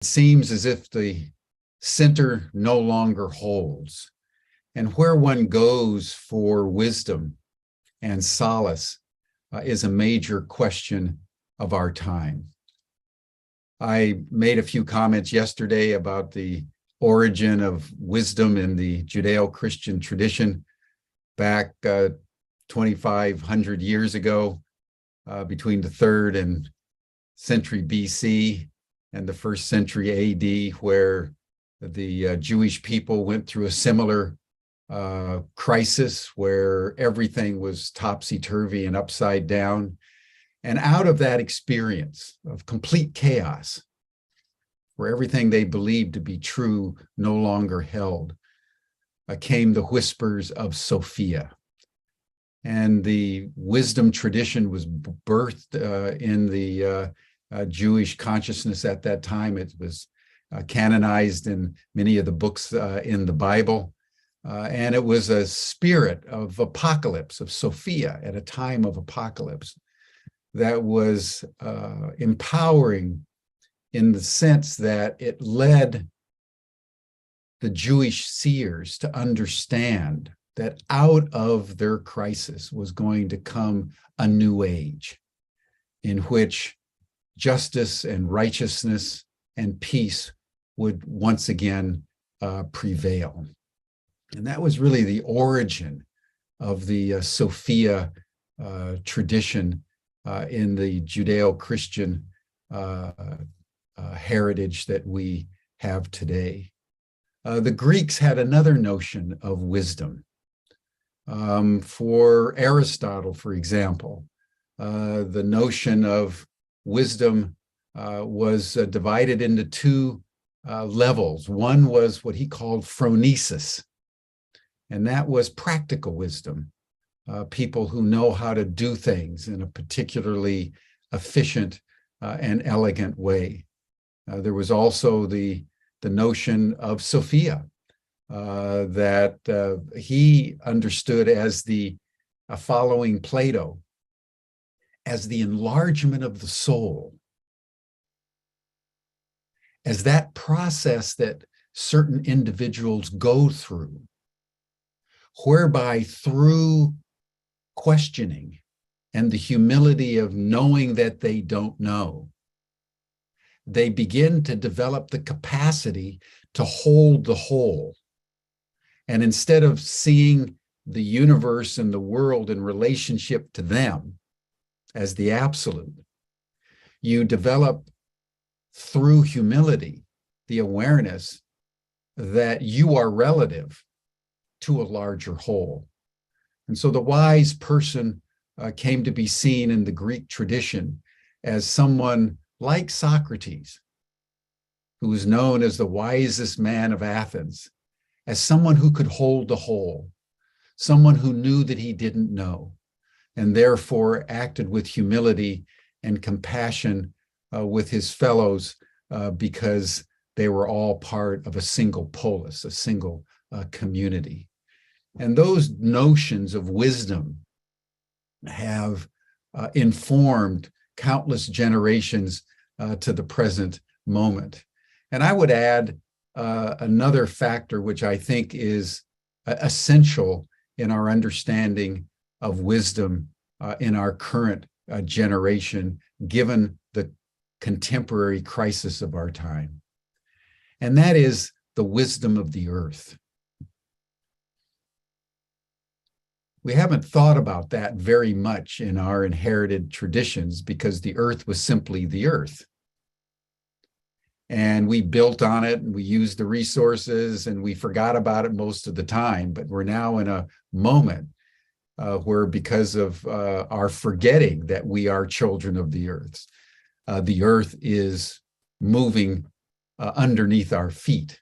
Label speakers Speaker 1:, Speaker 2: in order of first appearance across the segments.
Speaker 1: It seems as if the center no longer holds, and where one goes for wisdom and solace is a major question of our time. I made a few comments yesterday about the origin of wisdom in the Judeo-Christian tradition back 2,500 years ago, between the 3rd and century BC and the 1st century AD, where the Jewish people went through a similar crisis where everything was topsy-turvy and upside down. And out of that experience of complete chaos, where everything they believed to be true no longer held, came the whispers of Sophia. And the wisdom tradition was birthed in the Jewish consciousness at that time. It was canonized in many of the books in the Bible. And it was a spirit of apocalypse, of Sophia at a time of apocalypse, that was empowering in the sense that it led the Jewish seers to understand that out of their crisis was going to come a new age in which justice and righteousness and peace would once again prevail. And that was really the origin of the Sophia tradition in the Judeo-Christian heritage that we have today. The Greeks had another notion of wisdom. For Aristotle, for example, the notion of wisdom was divided into two levels. One was what he called phronesis, and that was practical wisdom. People who know how to do things in a particularly efficient and elegant way. There was also the notion of Sophia that he understood as following Plato, as the enlargement of the soul, as that process that certain individuals go through, whereby through questioning and the humility of knowing that they don't know, they begin to develop the capacity to hold the whole. And instead of seeing the universe and the world in relationship to them as the absolute, you develop through humility the awareness that you are relative to a larger whole. And so the wise person came to be seen in the Greek tradition as someone like Socrates, who was known as the wisest man of Athens, as someone who could hold the whole, someone who knew that he didn't know, and therefore acted with humility and compassion with his fellows because they were all part of a single polis, a single community. And those notions of wisdom have informed countless generations to the present moment. And I would add another factor which I think is essential in our understanding of wisdom in our current generation, given the contemporary crisis of our time. And that is the wisdom of the earth. We haven't thought about that very much in our inherited traditions because the earth was simply the earth. And we built on it and we used the resources and we forgot about it most of the time. But we're now in a moment where, because of our forgetting that we are children of the earth is moving underneath our feet.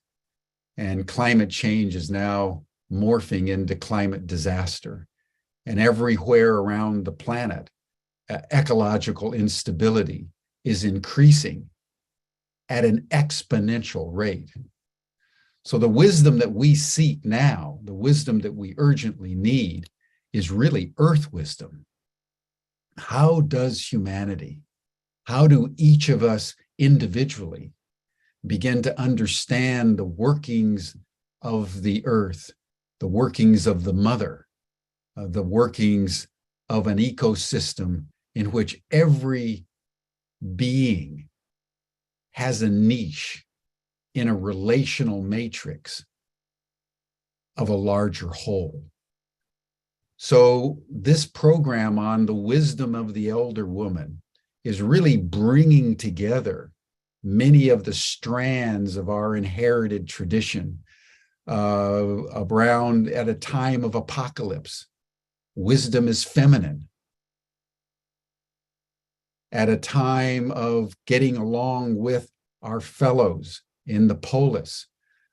Speaker 1: And climate change is now morphing into climate disaster. And everywhere around the planet, ecological instability is increasing at an exponential rate. So the wisdom that we seek now, the wisdom that we urgently need, is really earth wisdom. How does humanity, how do each of us individually begin to understand the workings of the earth, the workings of the mother, the workings of an ecosystem in which every being has a niche in a relational matrix of a larger whole. So this program on the wisdom of the elder woman is really bringing together many of the strands of our inherited tradition around at a time of apocalypse. Wisdom is feminine. At a time of getting along with our fellows in the polis,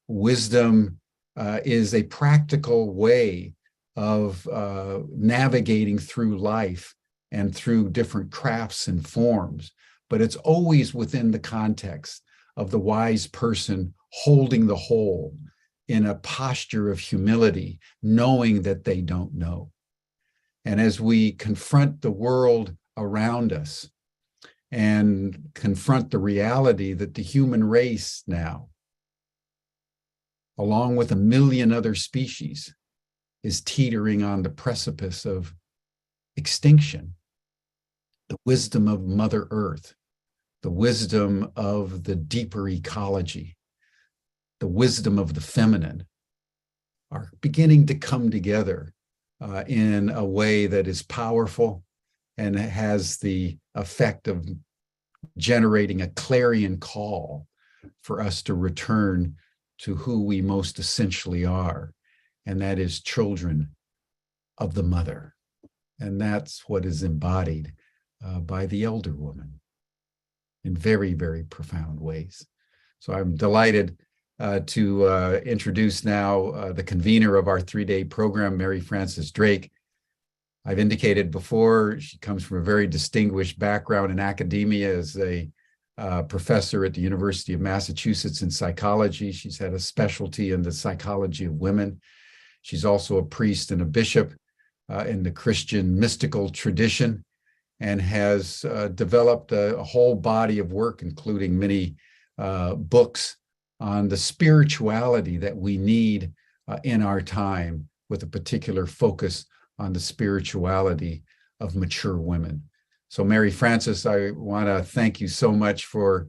Speaker 1: wisdom is a practical way of navigating through life and through different crafts and forms, but it's always within the context of the wise person holding the whole in a posture of humility, knowing that they don't know. And as we confront the world around us and confront the reality that the human race now, along with 1 million other species, is teetering on the precipice of extinction, the wisdom of Mother Earth, the wisdom of the deeper ecology, the wisdom of the feminine are beginning to come together in a way that is powerful and has the effect of generating a clarion call for us to return to who we most essentially are, and that is children of the mother. And that's what is embodied by the elder woman in very, very profound ways. So I'm delighted to introduce now the convener of our 3-day program, Mary Frances Drake. I've indicated before, she comes from a very distinguished background in academia as a professor at the University of Massachusetts in psychology. She's had a specialty in the psychology of women. She's also a priest and a bishop in the Christian mystical tradition, and has developed a whole body of work, including many books on the spirituality that we need in our time, with a particular focus on the spirituality of mature women. So Mary Frances, I want to thank you so much for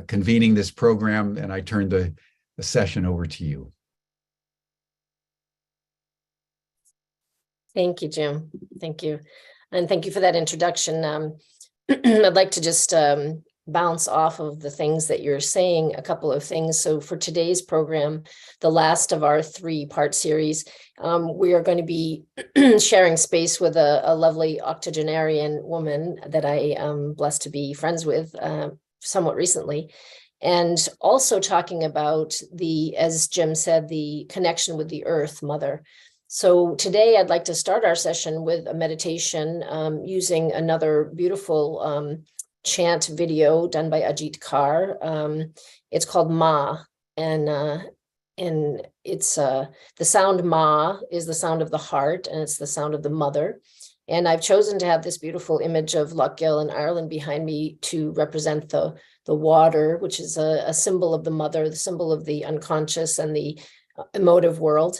Speaker 1: convening this program, and I turn the session over to you.
Speaker 2: Thank you, Jim. Thank you. And thank you for that introduction. I'd like to just bounce off of the things that you're saying, a couple of things. So for today's program, the last of our 3-part series, we are going to be sharing space with a lovely octogenarian woman that I am blessed to be friends with somewhat recently. And also talking about as Jim said, the connection with the Earth Mother. So today I'd like to start our session with a meditation using another beautiful chant video done by Ajit Kar. It's called Ma, and it's the sound Ma is the sound of the heart, and it's the sound of the mother. And I've chosen to have this beautiful image of Loch Gill in Ireland behind me to represent the water, which is a symbol of the mother, the symbol of the unconscious and the emotive world.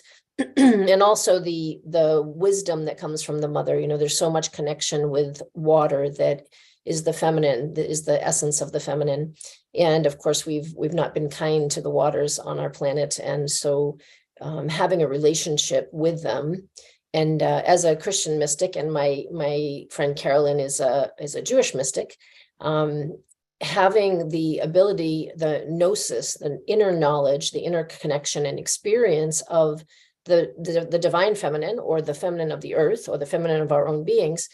Speaker 2: And also the wisdom that comes from the mother. You know, there's so much connection with water that is the feminine, that is the essence of the feminine. And of course, we've not been kind to the waters on our planet. And so having a relationship with them, and as a Christian mystic, and my friend Carolyn is a Jewish mystic, having the ability, the gnosis, the inner knowledge, the inner connection and experience of the divine feminine, or the feminine of the earth, or the feminine of our own beings,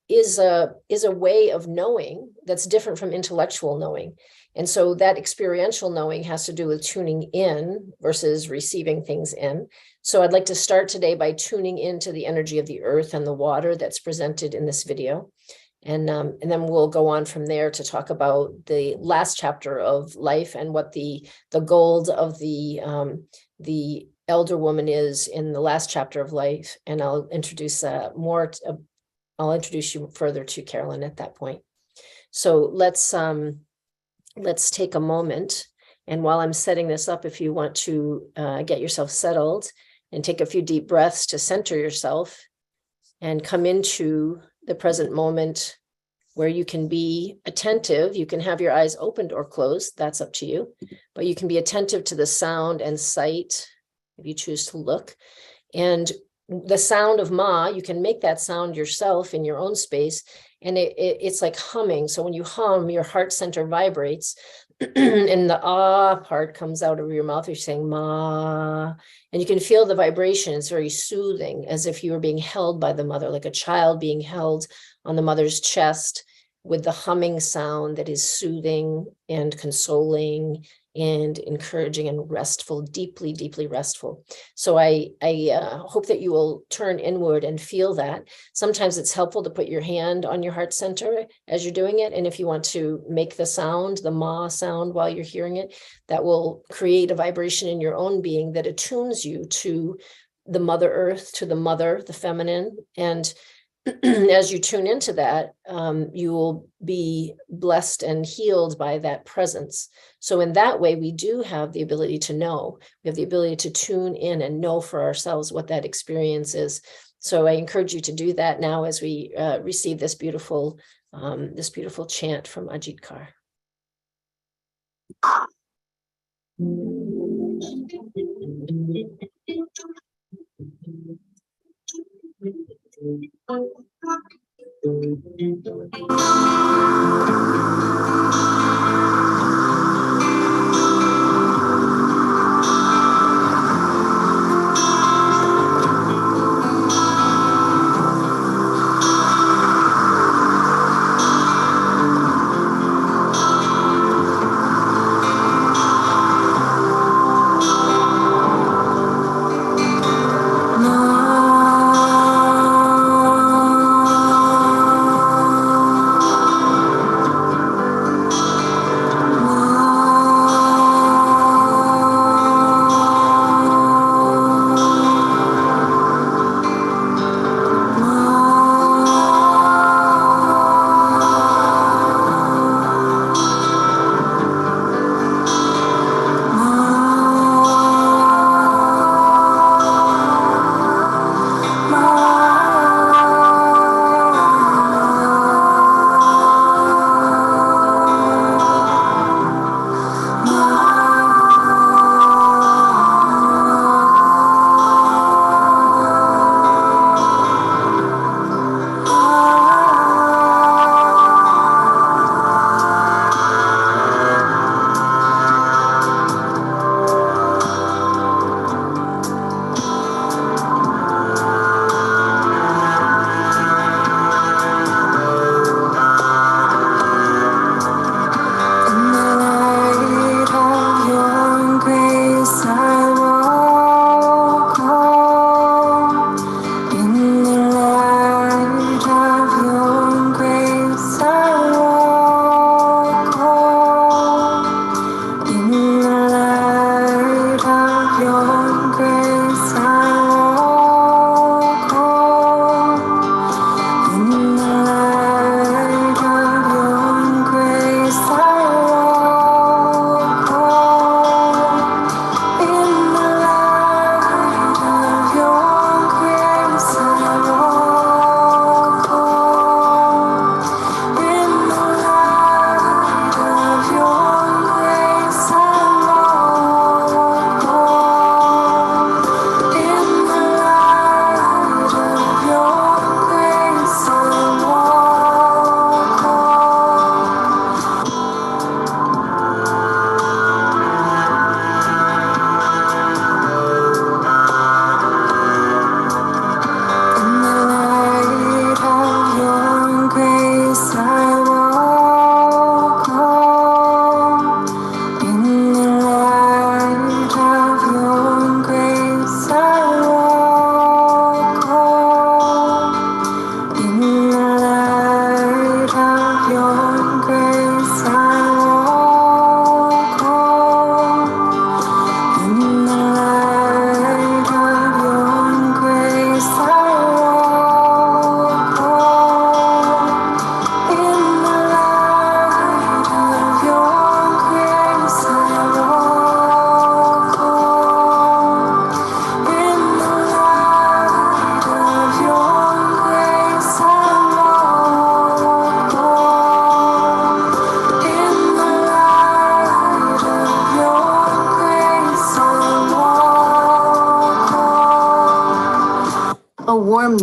Speaker 2: is a way of knowing that's different from intellectual knowing. And so that experiential knowing has to do with tuning in versus receiving things in. So I'd like to start today by tuning into the energy of the earth and the water that's presented in this video. And then we'll go on from there to talk about the last chapter of life and what the gold of the elder woman is in the last chapter of life. And I'll introduce I'll introduce you further to Carolyn at that point. So let's let's take a moment. And while I'm setting this up, if you want to get yourself settled and take a few deep breaths to center yourself and come into the present moment where you can be attentive. You can have your eyes opened or closed, that's up to you, but you can be attentive to the sound and sight if you choose to look. And the sound of Ma, you can make that sound yourself in your own space, and it's like humming. So when you hum, your heart center vibrates, and the ah part comes out of your mouth. You're saying Ma, and you can feel the vibration. It's very soothing, as if you were being held by the mother, like a child being held on the mother's chest, with the humming sound that is soothing and consoling and encouraging and restful, deeply, deeply restful. So I hope that you will turn inward and feel that. Sometimes it's helpful to put your hand on your heart center as you're doing it. And if you want to make the sound, the Ma sound, while you're hearing it, that will create a vibration in your own being that attunes you to the Mother Earth, to the mother, the feminine. And as you tune into that, you will be blessed and healed by that presence. So in that way, we do have the ability to know. We have the ability to tune in and know for ourselves what that experience is. So I encourage you to do that now as we receive this beautiful chant from Ajit Kar.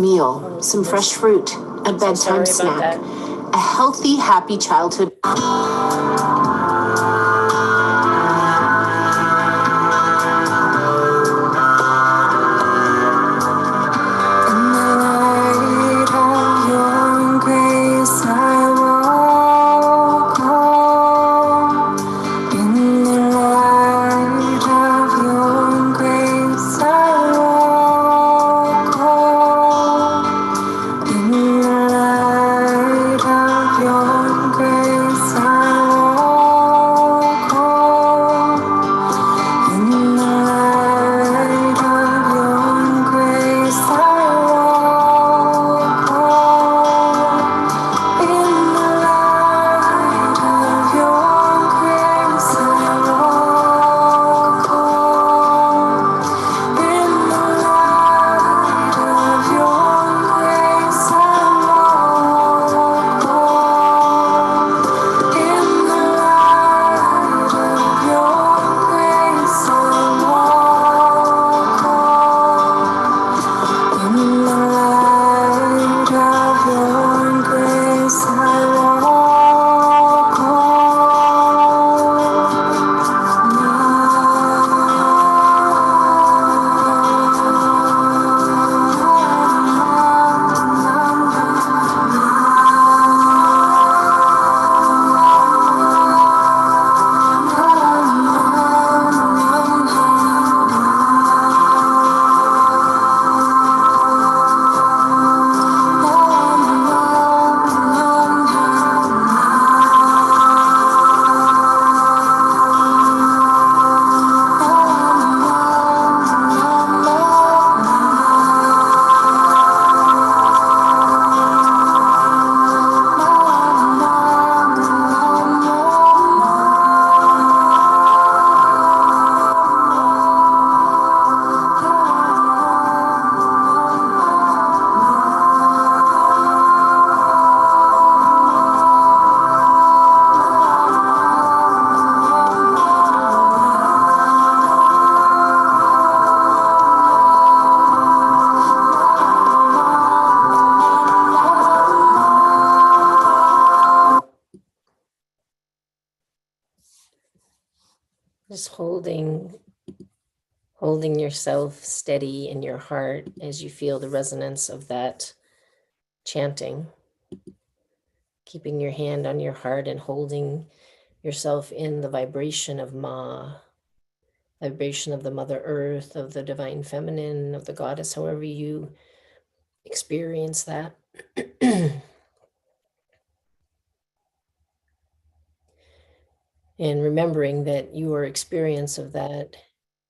Speaker 3: meal, some fresh fruit, a bedtime snack, a healthy, happy childhood.
Speaker 2: Just holding yourself steady in your heart as you feel the resonance of that chanting. Keeping your hand on your heart and holding yourself in the vibration of Ma, vibration of the Mother Earth, of the Divine Feminine, of the Goddess, however you experience that. And remembering that your experience of that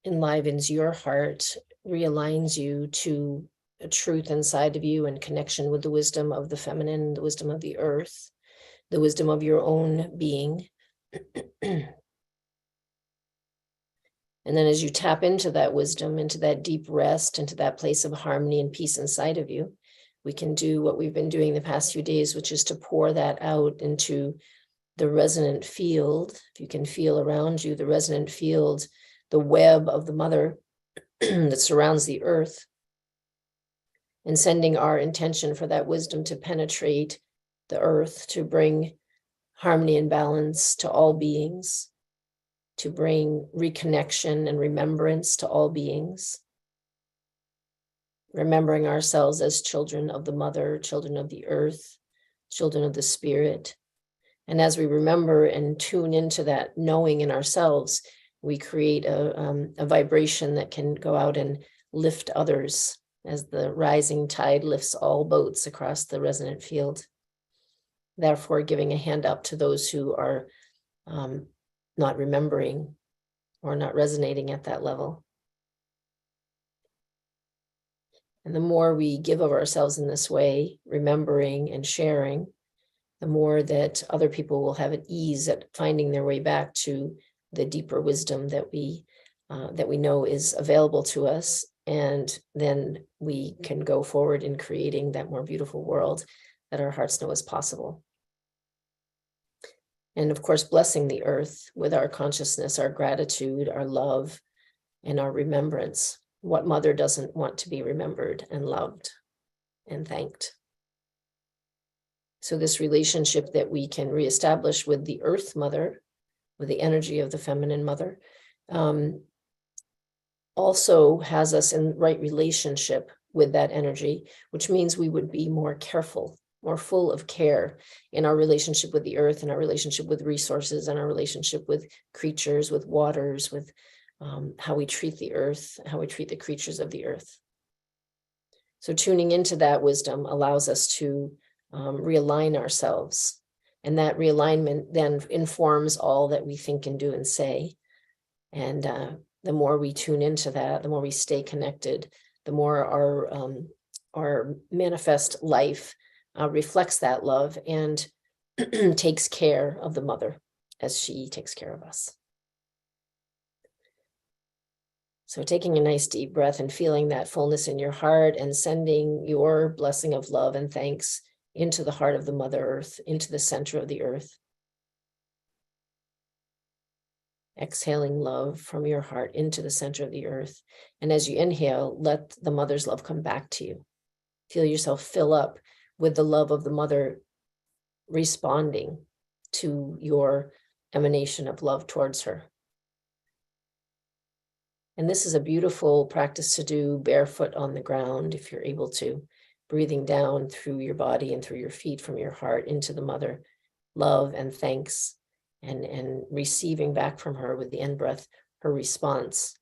Speaker 2: enlivens your heart, realigns you to a truth inside of you and connection with the wisdom of the feminine, the wisdom of the earth, the wisdom of your own being. And then as you tap into that wisdom, into that deep rest, into that place of harmony and peace inside of you, we can do what we've been doing the past few days, which is to pour that out into the resonant field. If you can feel around you, the resonant field, the web of the mother that surrounds the earth, and sending our intention for that wisdom to penetrate the earth, to bring harmony and balance to all beings, to bring reconnection and remembrance to all beings, remembering ourselves as children of the mother, children of the earth, children of the spirit. And as we remember and tune into that knowing in ourselves, we create a vibration that can go out and lift others as the rising tide lifts all boats across the resonant field. Therefore, giving a hand up to those who are not remembering or not resonating at that level. And the more we give of ourselves in this way, remembering and sharing, the more that other people will have an ease at finding their way back to the deeper wisdom that we know is available to us. And then we can go forward in creating that more beautiful world that our hearts know is possible. And of course, blessing the earth with our consciousness, our gratitude, our love, and our remembrance. What mother doesn't want to be remembered and loved? and thanked. So this relationship that we can reestablish with the Earth Mother, with the energy of the feminine mother, also has us in right relationship with that energy, which means we would be more careful, more full of care in our relationship with the earth, and our relationship with resources, and our relationship with creatures, with waters, with how we treat the earth, how we treat the creatures of the earth. So tuning into that wisdom allows us to realign ourselves. And that realignment then informs all that we think and do and say. And the more we tune into that, the more we stay connected, the more our manifest life reflects that love and takes care of the mother as she takes care of us. So taking a nice deep breath and feeling that fullness in your heart and sending your blessing of love and thanks into the heart of the Mother Earth, into the center of the earth. Exhaling love from your heart into the center of the earth. And as you inhale, let the mother's love come back to you. Feel yourself fill up with the love of the mother responding to your emanation of love towards her. And this is a beautiful practice to do barefoot on the ground, if you're able to, breathing down through your body and through your feet from your heart into the mother, love and thanks, and receiving back from her with the end breath, her response,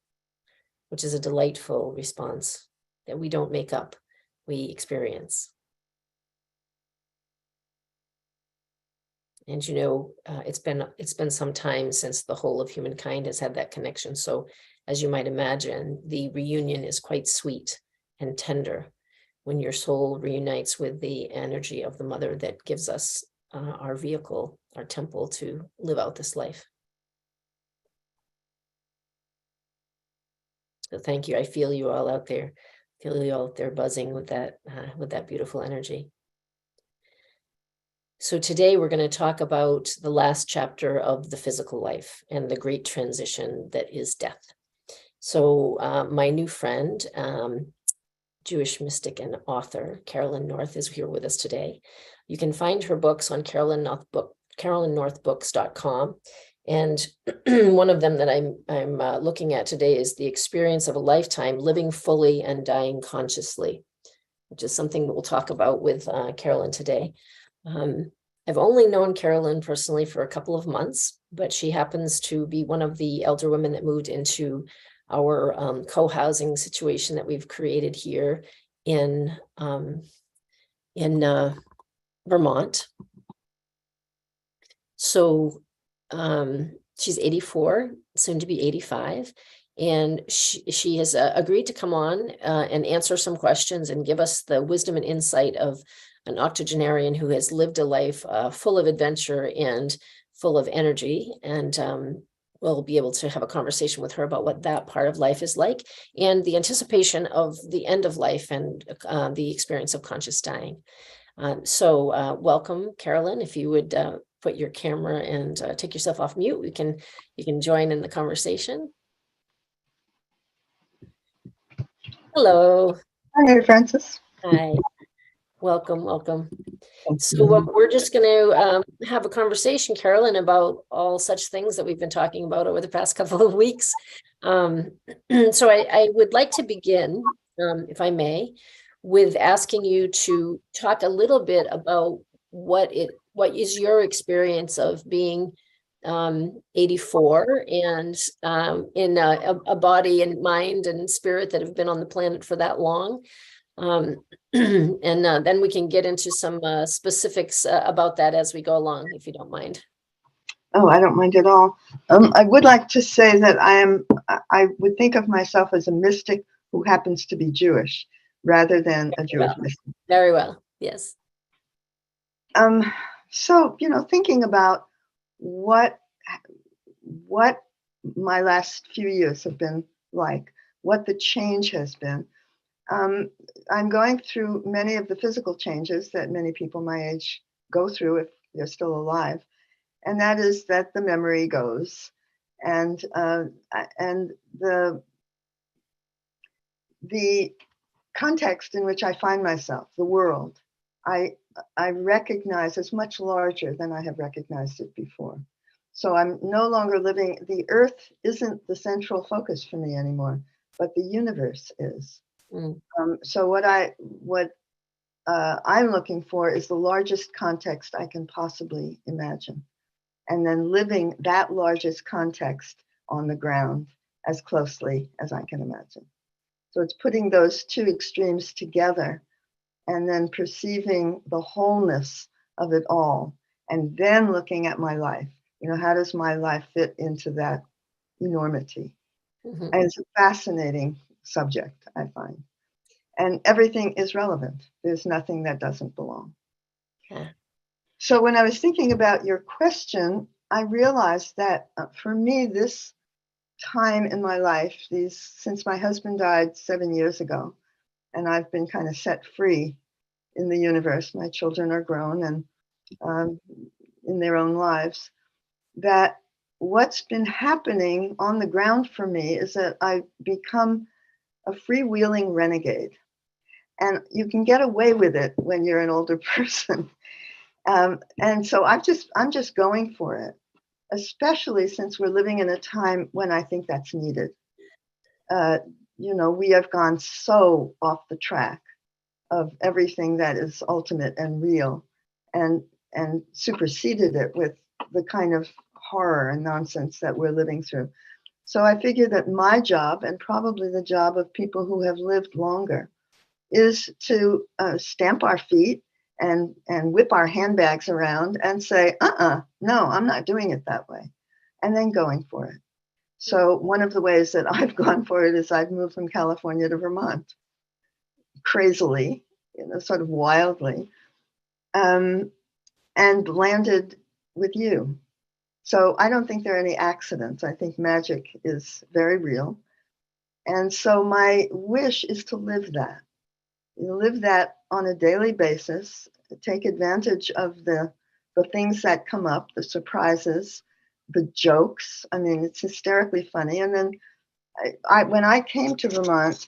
Speaker 2: which is a delightful response that we don't make up, we experience. And you know, it's been some time since the whole of humankind has had that connection. So as you might imagine, the reunion is quite sweet and tender when your soul reunites with the energy of the mother that gives us our vehicle, our temple to live out this life. So thank you. I feel you all out there. Feel you all out there buzzing with that beautiful energy. So today we're going to talk about the last chapter of the physical life and the great transition that is death. So my new friend, Jewish mystic and author, Carolyn North, is here with us today. You can find her books on carolynnorthbooks.com. And one of them that I'm looking at today is The Experience of a Lifetime, Living Fully and Dying Consciously, which is something that we'll talk about with Carolyn today. I've only known Carolyn personally for a couple of months, but she happens to be one of the elder women that moved into our co-housing situation that we've created here in Vermont. So she's 84, soon to be 85. And she has agreed to come on and answer some questions and give us the wisdom and insight of an octogenarian who has lived a life full of adventure and full of energy. And we'll be able to have a conversation with her about what that part of life is like and the anticipation of the end of life and the experience of conscious dying. So welcome, Carolyn. If you would put your camera and take yourself off mute, you can join in the conversation. Hello.
Speaker 4: Hi, Frances.
Speaker 2: Hi. Welcome. So we're just going to have a conversation, Carolyn, about all such things that we've been talking about over the past couple of weeks. So I would like to begin, if I may, with asking you to talk a little bit about what is your experience of being 84 and in a body and mind and spirit that have been on the planet for that long. And then we can get into some specifics about that as we go along, if you don't mind.
Speaker 4: Oh, I don't mind at all. I would like to say that I would think of myself as a mystic who happens to be Jewish rather than a Jewish mystic.
Speaker 2: Very well, yes.
Speaker 4: So, thinking about what my last few years have been like, what the change has been. I'm going through many of the physical changes that many people my age go through if they're still alive, and that is that the memory goes, and the context in which I find myself, the world, I recognize as much larger than I have recognized it before. So I'm no longer living, the earth isn't the central focus for me anymore, but the universe is.
Speaker 2: Mm.
Speaker 4: So what I'm looking for is the largest context I can possibly imagine, and then living that largest context on the ground as closely as I can imagine. So it's putting those two extremes together and then perceiving the wholeness of it all, and then looking at my life. How does my life fit into that enormity?
Speaker 2: Mhm.
Speaker 4: And it's a fascinating subject, I find. And everything is relevant. There's nothing that doesn't belong.
Speaker 2: Yeah.
Speaker 4: So when I was thinking about your question, I realized that for me, this time in my life, since my husband died 7 years ago, and I've been kind of set free in the universe, my children are grown and in their own lives, that what's been happening on the ground for me is that I've become a freewheeling renegade. And you can get away with it when you're an older person. And so I'm just going for it, especially since we're living in a time when I think that's needed. We have gone so off the track of everything that is ultimate and real, and superseded it with the kind of horror and nonsense that we're living through. So I figure that my job, and probably the job of people who have lived longer, is to stamp our feet and whip our handbags around and say, no, I'm not doing it that way, and then going for it. So one of the ways that I've gone for it is I've moved from California to Vermont, crazily, sort of wildly, and landed with you. So I don't think there are any accidents. I think magic is very real. And so my wish is to live that. Live that on a daily basis, take advantage of the things that come up, the surprises, the jokes. I mean, it's hysterically funny. And then when I came to Vermont,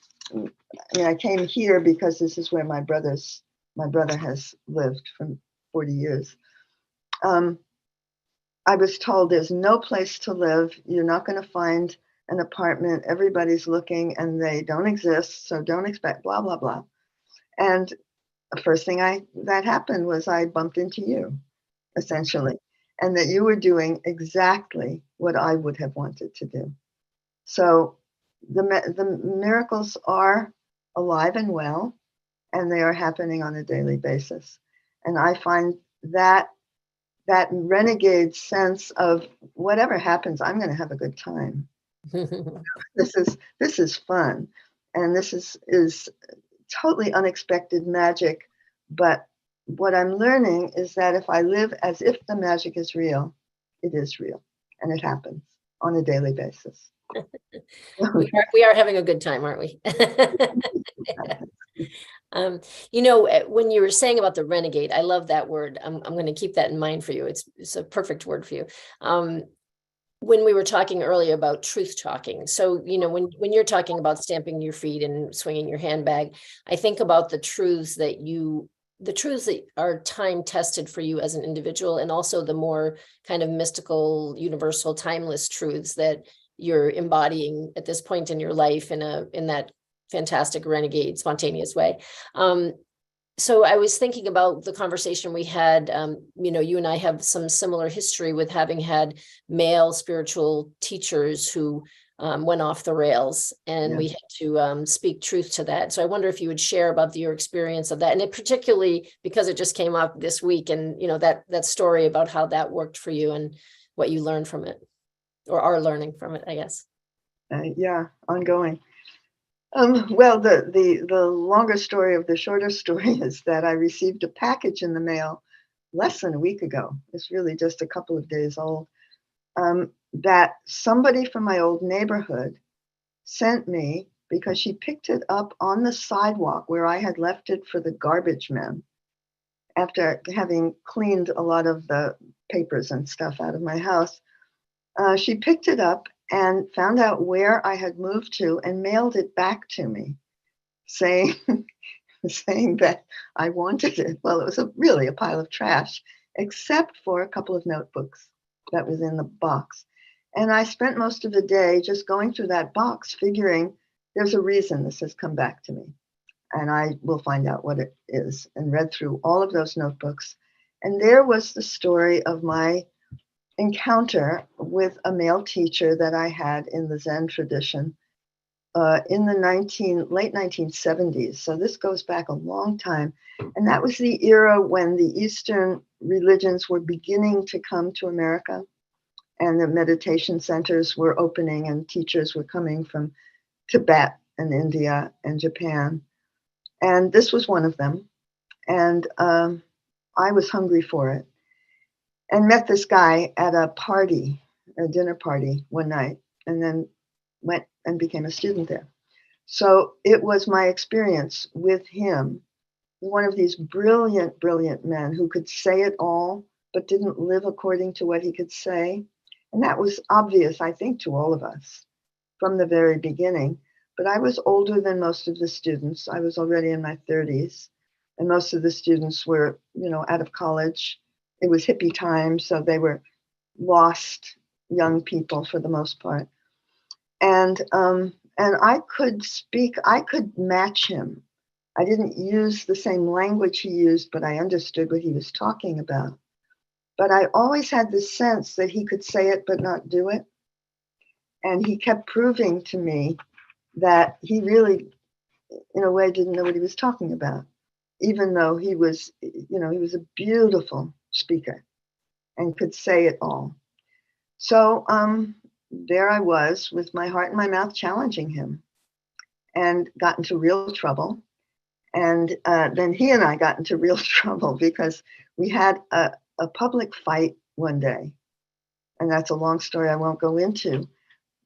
Speaker 4: I came here because this is where my brother has lived for 40 years. I was told there's no place to live. You're not going to find an apartment. Everybody's looking and they don't exist. So don't expect blah, blah, blah. And the first thing that happened was I bumped into you, essentially, and that you were doing exactly what I would have wanted to do. So the miracles are alive and well, and they are happening on a daily basis. And I find that renegade sense of whatever happens, I'm going to have a good time. This is fun, and this is totally unexpected magic. But what I'm learning is that if I live as if the magic is real, it is real, and it happens on a daily basis.
Speaker 2: We are having a good time, aren't we? When you were saying about the renegade, I love that word. I'm going to keep that in mind for you. It's a perfect word for you. When we were talking earlier about truth talking, so when you're talking about stamping your feet and swinging your handbag, I think about the truths that are time tested for you as an individual, and also the more kind of mystical, universal, timeless truths that you're embodying at this point in your life in that fantastic renegade, spontaneous way. So I was thinking about the conversation we had. You and I have some similar history with having had male spiritual teachers who went off the rails, and we had to speak truth to that. So I wonder if you would share about your experience of that, and it particularly because it just came up this week, and that story about how that worked for you and what you learned from it, or are learning from it, I guess.
Speaker 4: Ongoing. Well, the longer story of the shorter story is that I received a package in the mail less than a week ago. It's really just a couple of days old. That somebody from my old neighborhood sent me because she picked it up on the sidewalk where I had left it for the garbage men after having cleaned a lot of the papers and stuff out of my house. She picked it up and found out where I had moved to and mailed it back to me. saying saying that I wanted it. Well, it was really a pile of trash, except for a couple of notebooks that was in the box. And I spent most of the day just going through that box, figuring there's a reason this has come back to me. And I will find out what it is, and read through all of those notebooks. And there was the story of my encounter with a male teacher that I had in the Zen tradition in the late 1970s. So this goes back a long time. And that was the era when the Eastern religions were beginning to come to America, and the meditation centers were opening, and teachers were coming from Tibet and India and Japan. And this was one of them. And I was hungry for it, and met this guy at a party, a dinner party one night, and then went and became a student there. So it was my experience with him, one of these brilliant, brilliant men who could say it all, but didn't live according to what he could say. And that was obvious, I think, to all of us from the very beginning. But I was older than most of the students. I was already in my 30s, and most of the students were, out of college. It was hippie time, so they were lost young people for the most part. And I could speak, I could match him. I didn't use the same language he used, but I understood what he was talking about. But I always had the sense that he could say it but not do it. And he kept proving to me that he really, in a way, didn't know what he was talking about, even though he was, he was a beautiful speaker and could say it all. So there I was with my heart in my mouth challenging him, and got into real trouble. And then he and I got into real trouble because we had a public fight one day. And that's a long story I won't go into.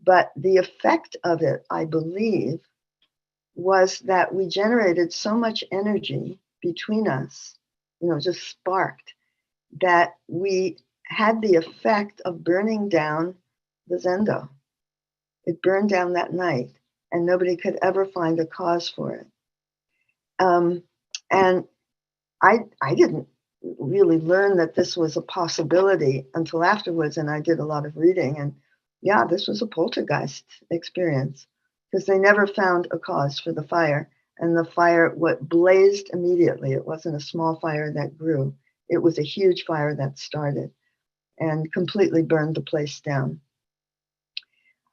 Speaker 4: But the effect of it, I believe, was that we generated so much energy between us, just sparked, that we had the effect of burning down the Zendo. It burned down that night, and nobody could ever find a cause for it. And I didn't really learn that this was a possibility until afterwards, and I did a lot of reading. And yeah, this was a poltergeist experience, because they never found a cause for the fire. And the fire blazed immediately. It wasn't a small fire that grew. It was a huge fire that started and completely burned the place down.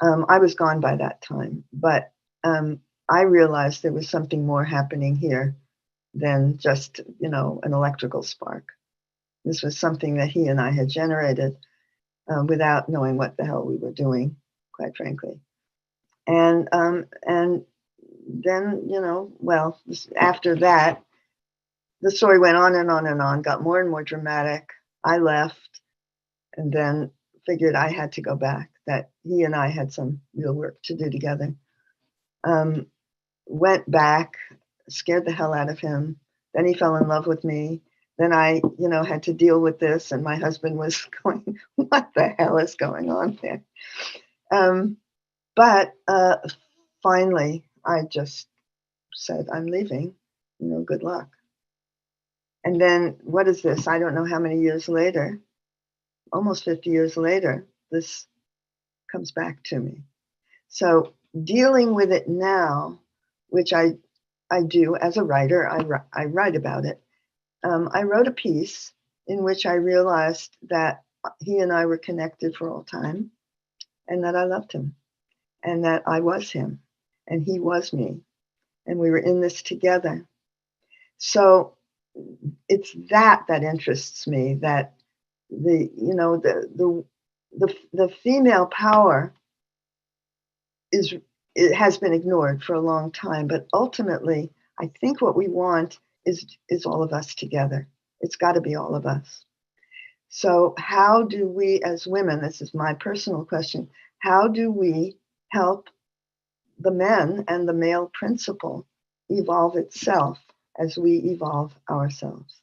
Speaker 4: I was gone by that time, but I realized there was something more happening here than just, an electrical spark. This was something that he and I had generated without knowing what the hell we were doing, quite frankly. And then, after that, the story went on and on and on, got more and more dramatic. I left, and then figured I had to go back, that he and I had some real work to do together. Went back, scared the hell out of him. Then he fell in love with me. Then I, had to deal with this, and my husband was going, what the hell is going on there? But finally, I just said, I'm leaving, good luck. And then what is this? I don't know how many years later, almost 50 years later, this comes back to me. So dealing with it now, which I do as a writer, I write about it. I wrote a piece in which I realized that he and I were connected for all time, and that I loved him, and that I was him, and he was me, and we were in this together. So it's that interests me, that the female power it has been ignored for a long time, but ultimately, I think what we want is all of us together. It's got to be all of us. So how do we as women, this is my personal question, how do we help the men and the male principle evolve itself as we evolve ourselves?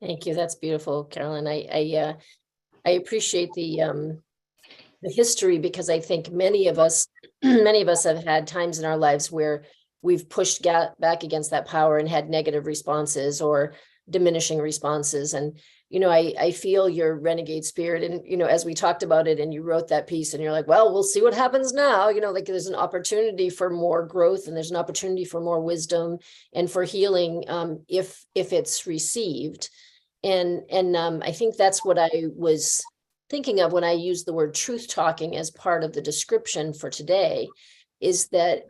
Speaker 2: Thank you. That's beautiful, Carolyn. I appreciate the the history, because I think many of us have had times in our lives where we've pushed back against that power and had negative responses or diminishing responses. And, I feel your renegade spirit. And, as we talked about it and you wrote that piece and you're like, well, we'll see what happens now. Like there's an opportunity for more growth and there's an opportunity for more wisdom and for healing if it's received. And I think that's what I was thinking of when I used the word truth talking as part of the description for today, is the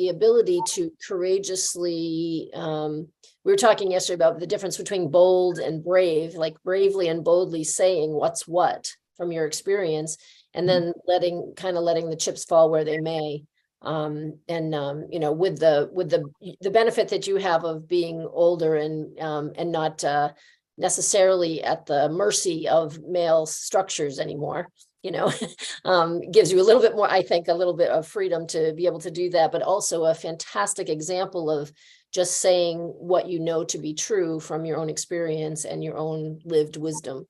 Speaker 2: ability to courageously, we were talking yesterday about the difference between bold and brave, like bravely and boldly saying what's what from your experience, and then letting the chips fall where they may. With the benefit that you have of being older and not necessarily at the mercy of male structures anymore, gives you a little bit more, I think, a little bit of freedom to be able to do that, but also a fantastic example of just saying what you know to be true from your own experience and your own lived wisdom.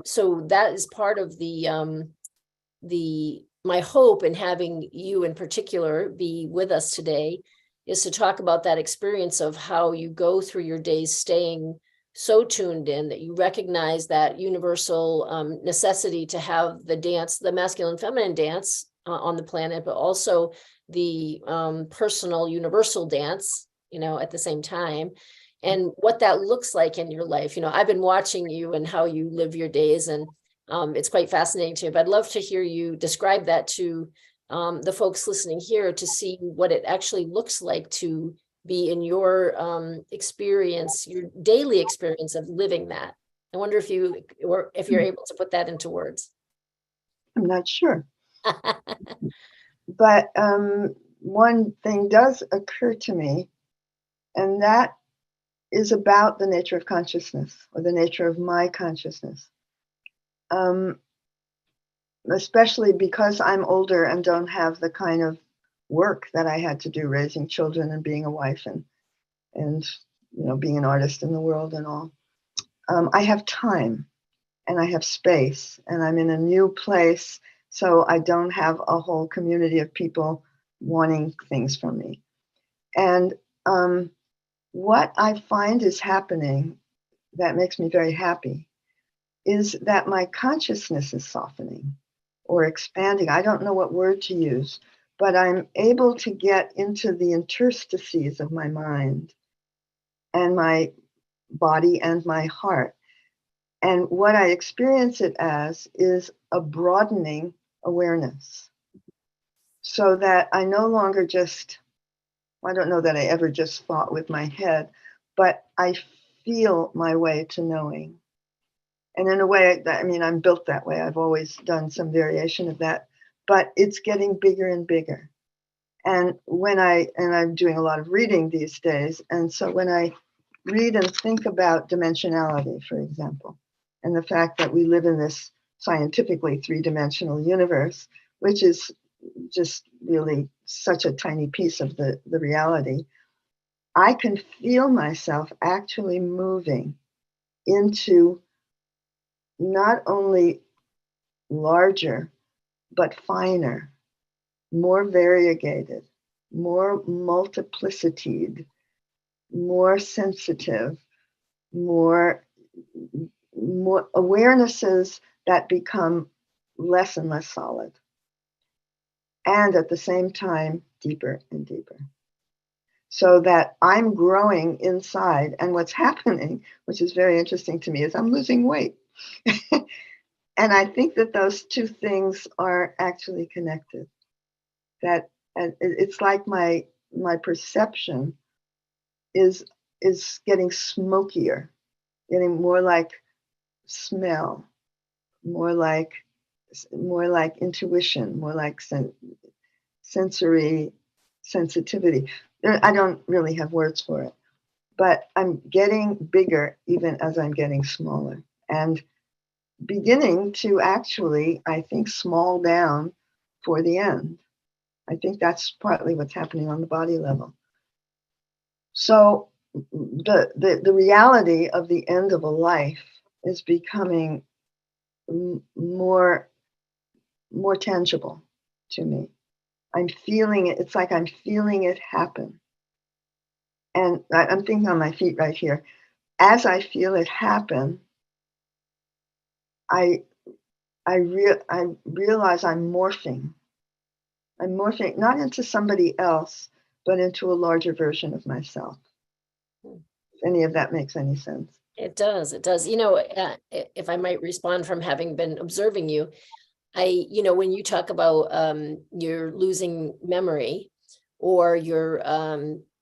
Speaker 2: So that is part of my hope in having you in particular be with us today, is to talk about that experience of how you go through your days staying so tuned in that you recognize that universal necessity to have the dance, the masculine feminine dance on the planet, but also the personal universal dance, at the same time, and what that looks like in your life. I've been watching you and how you live your days, and it's quite fascinating to me, but I'd love to hear you describe that to the folks listening here, to see what it actually looks like to be in your experience, your daily experience of living that. I wonder if you're able to put that into words.
Speaker 4: I'm not sure. But one thing does occur to me, and that is about the nature of consciousness, or the nature of my consciousness. Especially because I'm older and don't have the kind of work that I had to do raising children and being a wife and being an artist in the world and all. I have time and I have space, and I'm in a new place, so I don't have a whole community of people wanting things from me. And what I find is happening that makes me very happy is that my consciousness is softening or expanding. I don't know what word to use, but I'm able to get into the interstices of my mind and my body and my heart. And what I experience it as is a broadening awareness, so that I no longer I don't know that I ever just thought with my head, but I feel my way to knowing. And in a way, I'm built that way. I've always done some variation of that, but it's getting bigger and bigger. And I'm doing a lot of reading these days. And so when I read and think about dimensionality, for example, and the fact that we live in this scientifically three-dimensional universe, which is just really such a tiny piece of the reality, I can feel myself actually moving into not only larger, but finer, more variegated, more multiplicitied, more sensitive, more awarenesses that become less and less solid. And at the same time, deeper and deeper. So that I'm growing inside. And what's happening, which is very interesting to me, is I'm losing weight. And I think that those two things are actually connected. That it's like my perception is getting smokier, getting more like smell, more like intuition, more like sensory sensitivity. I don't really have words for it, but I'm getting bigger even as I'm getting smaller, and beginning to actually, I think, small down for the end. I think that's partly what's happening on the body level. So the reality of the end of a life is becoming more more tangible to me. I'm feeling it. It's like I'm feeling it happen. And I'm thinking on my feet right here. As I feel it happen, I realize I'm morphing. I'm morphing not into somebody else, but into a larger version of myself. If any of that makes any sense.
Speaker 2: It does. It does. If I might respond from having been observing you, when you talk about you're losing memory, or you're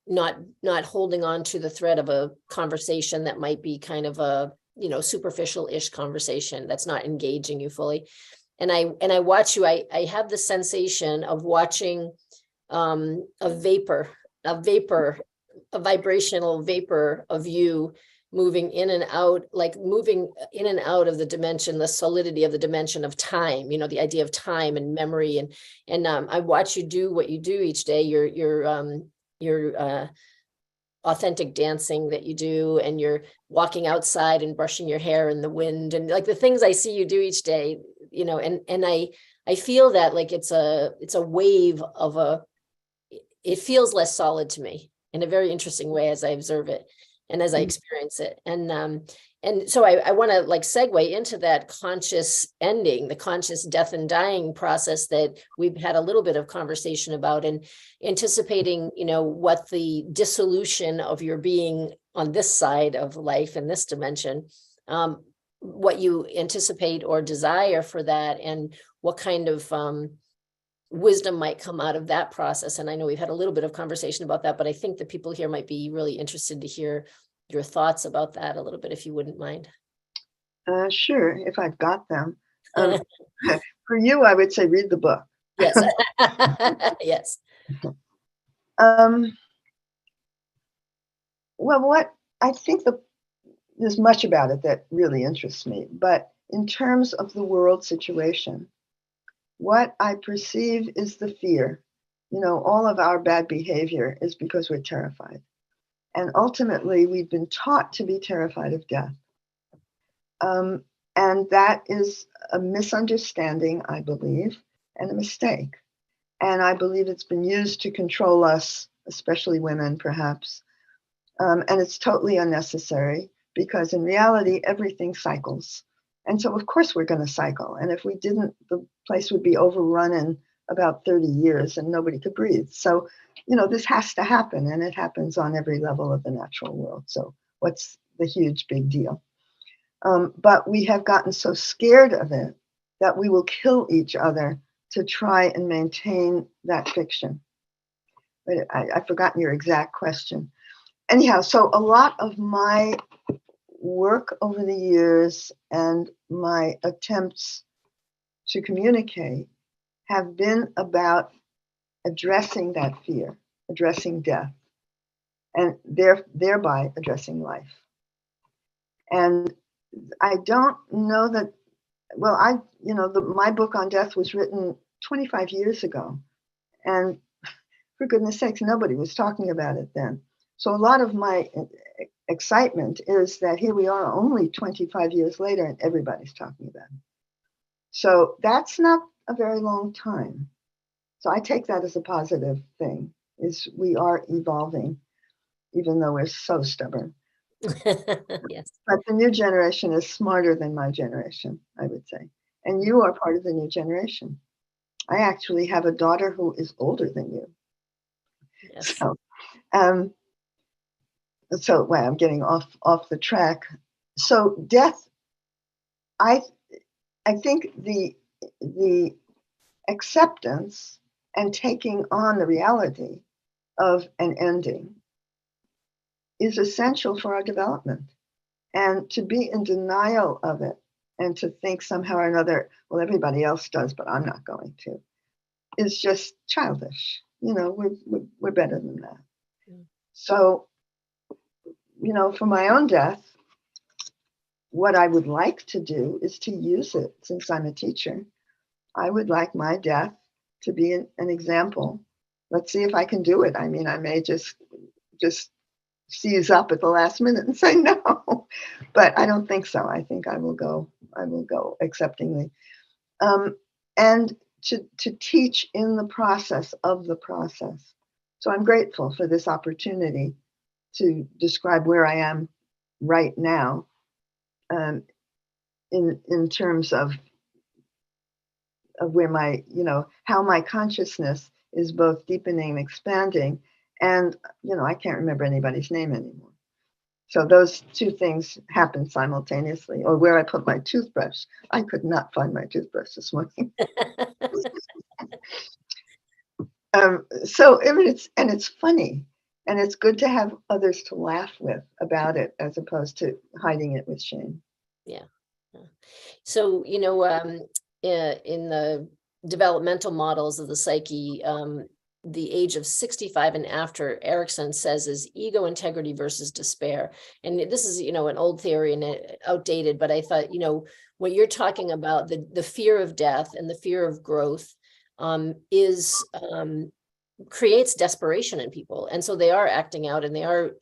Speaker 2: not holding on to the thread of a conversation that might be kind of a superficial-ish conversation that's not engaging you fully. And I watch you, I have the sensation of watching a vibrational vapor of you moving in and out, like moving in and out of the dimension, the solidity of the dimension of time, the idea of time and memory. And I watch you do what you do each day, your authentic dancing that you do, and you're walking outside and brushing your hair in the wind, and like the things I see you do each day, and I feel that like it's a wave of it feels less solid to me in a very interesting way as I observe it and as I experience it. And so I want to like segue into that conscious ending, the conscious death and dying process that we've had a little bit of conversation about, and anticipating, what the dissolution of your being on this side of life in this dimension, what you anticipate or desire for that, and what kind of wisdom might come out of that process. And I know we've had a little bit of conversation about that, but I think the people here might be really interested to hear your thoughts about that a little bit, if you wouldn't mind.
Speaker 4: Sure, if I've got them. For you, I would say read the book.
Speaker 2: Yes. Yes.
Speaker 4: Well, what I think there's much about it that really interests me, but in terms of the world situation, what I perceive is the fear. All of our bad behavior is because we're terrified. And ultimately, we've been taught to be terrified of death. And that is a misunderstanding, I believe, and a mistake. And I believe it's been used to control us, especially women, perhaps. And it's totally unnecessary, because in reality, everything cycles. And so, of course, we're going to cycle. And if we didn't, the place would be overrun in about 30 years and nobody could breathe. So, this has to happen, and it happens on every level of the natural world. So what's the huge big deal? But we have gotten so scared of it that we will kill each other to try and maintain that fiction. But I've forgotten your exact question. Anyhow, so a lot of my work over the years and my attempts to communicate have been about addressing that fear, addressing death, and thereby addressing life. And I don't know that, well, my book on death was written 25 years ago. And for goodness sakes, nobody was talking about it then. So a lot of my excitement is that here we are only 25 years later and everybody's talking about it. So that's not a very long time. So I take that as a positive thing, is we are evolving, even though we're so stubborn.
Speaker 2: Yes.
Speaker 4: But the new generation is smarter than my generation, I would say. And you are part of the new generation. I actually have a daughter who is older than you.
Speaker 2: Yes.
Speaker 4: So well, I'm getting off the track. So death, I think the acceptance and taking on the reality of an ending is essential for our development. And to be in denial of it and to think somehow or another, well, everybody else does, but I'm not going to, is just childish. We're better than that. So, for my own death, what I would like to do is to use it. Since I'm a teacher, I would like my death to be an example. Let's see if I can do it. I mean, I may just seize up at the last minute and say no, but I don't think so. I think I will go acceptingly. and to teach in the process of the process. So I'm grateful for this opportunity to describe where I am right now, in terms of where my, how my consciousness is both deepening and expanding. And, I can't remember anybody's name anymore. So those two things happen simultaneously. Or where I put my toothbrush. I could not find my toothbrush this morning. So it's funny, and it's good to have others to laugh with about it, as opposed to hiding it with shame.
Speaker 2: Yeah. So, in the developmental models of the psyche, the age of 65 and after, Erickson says, is ego integrity versus despair. And this is, an old theory and outdated, but I thought, what you're talking about, the fear of death and the fear of growth, creates desperation in people. And so they are acting out, and they are,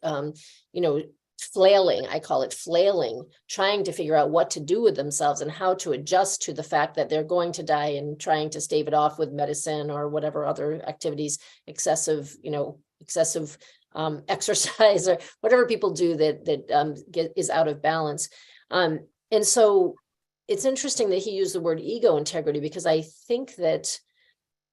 Speaker 2: flailing, I call it flailing, trying to figure out what to do with themselves and how to adjust to the fact that they're going to die, and trying to stave it off with medicine or whatever other activities, excessive exercise, or whatever people do that is out of balance. And so it's interesting that he used the word ego integrity, because I think that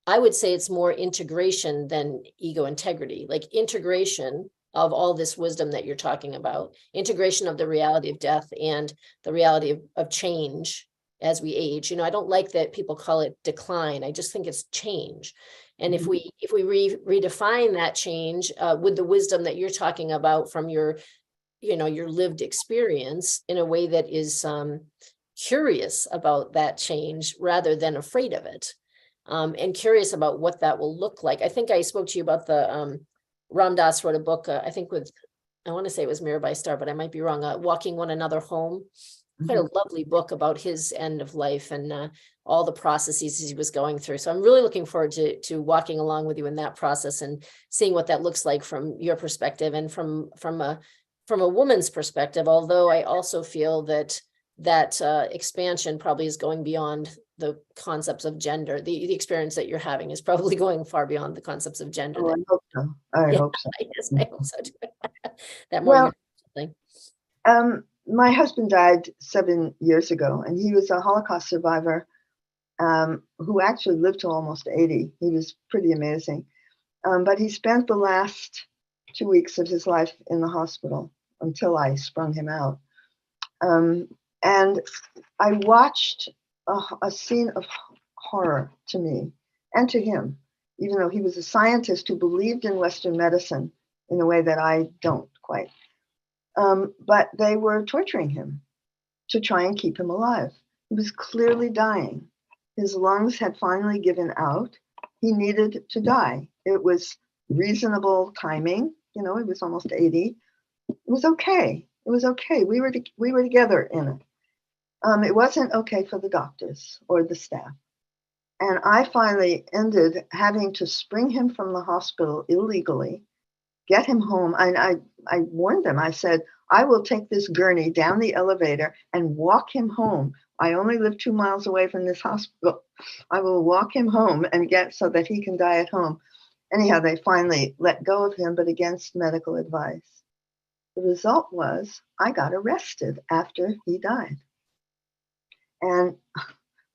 Speaker 2: I would say it's more integration than ego integrity, like integration of all this wisdom that you're talking about, integration of the reality of death and the reality of change as we age. I don't like that people call it decline. I just think it's change. And if we redefine that change with the wisdom that you're talking about from your lived experience, in a way that is curious about that change rather than afraid of it, and curious about what that will look like. I think I spoke to you about the Ram Dass wrote a book, I think I want to say it was Mirabai Star, but I might be wrong, Walking One Another Home. Quite a lovely book about his end of life and all the processes he was going through. So I'm really looking forward to walking along with you in that process and seeing what that looks like from your perspective and from a woman's perspective. Although I also feel that expansion probably is going beyond the concepts of gender. The experience that you're having is probably going far beyond the concepts of gender.
Speaker 4: Oh, I hope so. I hope so.
Speaker 2: Yes, I hope so too. That more thing.
Speaker 4: My husband died 7 years ago, and he was a Holocaust survivor who actually lived to almost 80. He was pretty amazing. But he spent the last 2 weeks of his life in the hospital until I sprung him out. And I watched a scene of horror to me and to him, even though he was a scientist who believed in Western medicine in a way that I don't quite. But they were torturing him to try and keep him alive. He was clearly dying. His lungs had finally given out. He needed to die. It was reasonable timing. He was almost 80. It was okay. It was okay. We were together in it. It wasn't okay for the doctors or the staff. And I finally ended having to spring him from the hospital illegally, get him home. And I warned them. I said, I will take this gurney down the elevator and walk him home. I only live 2 miles away from this hospital. I will walk him home and get so that he can die at home. Anyhow, they finally let go of him, but against medical advice. The result was I got arrested after he died. And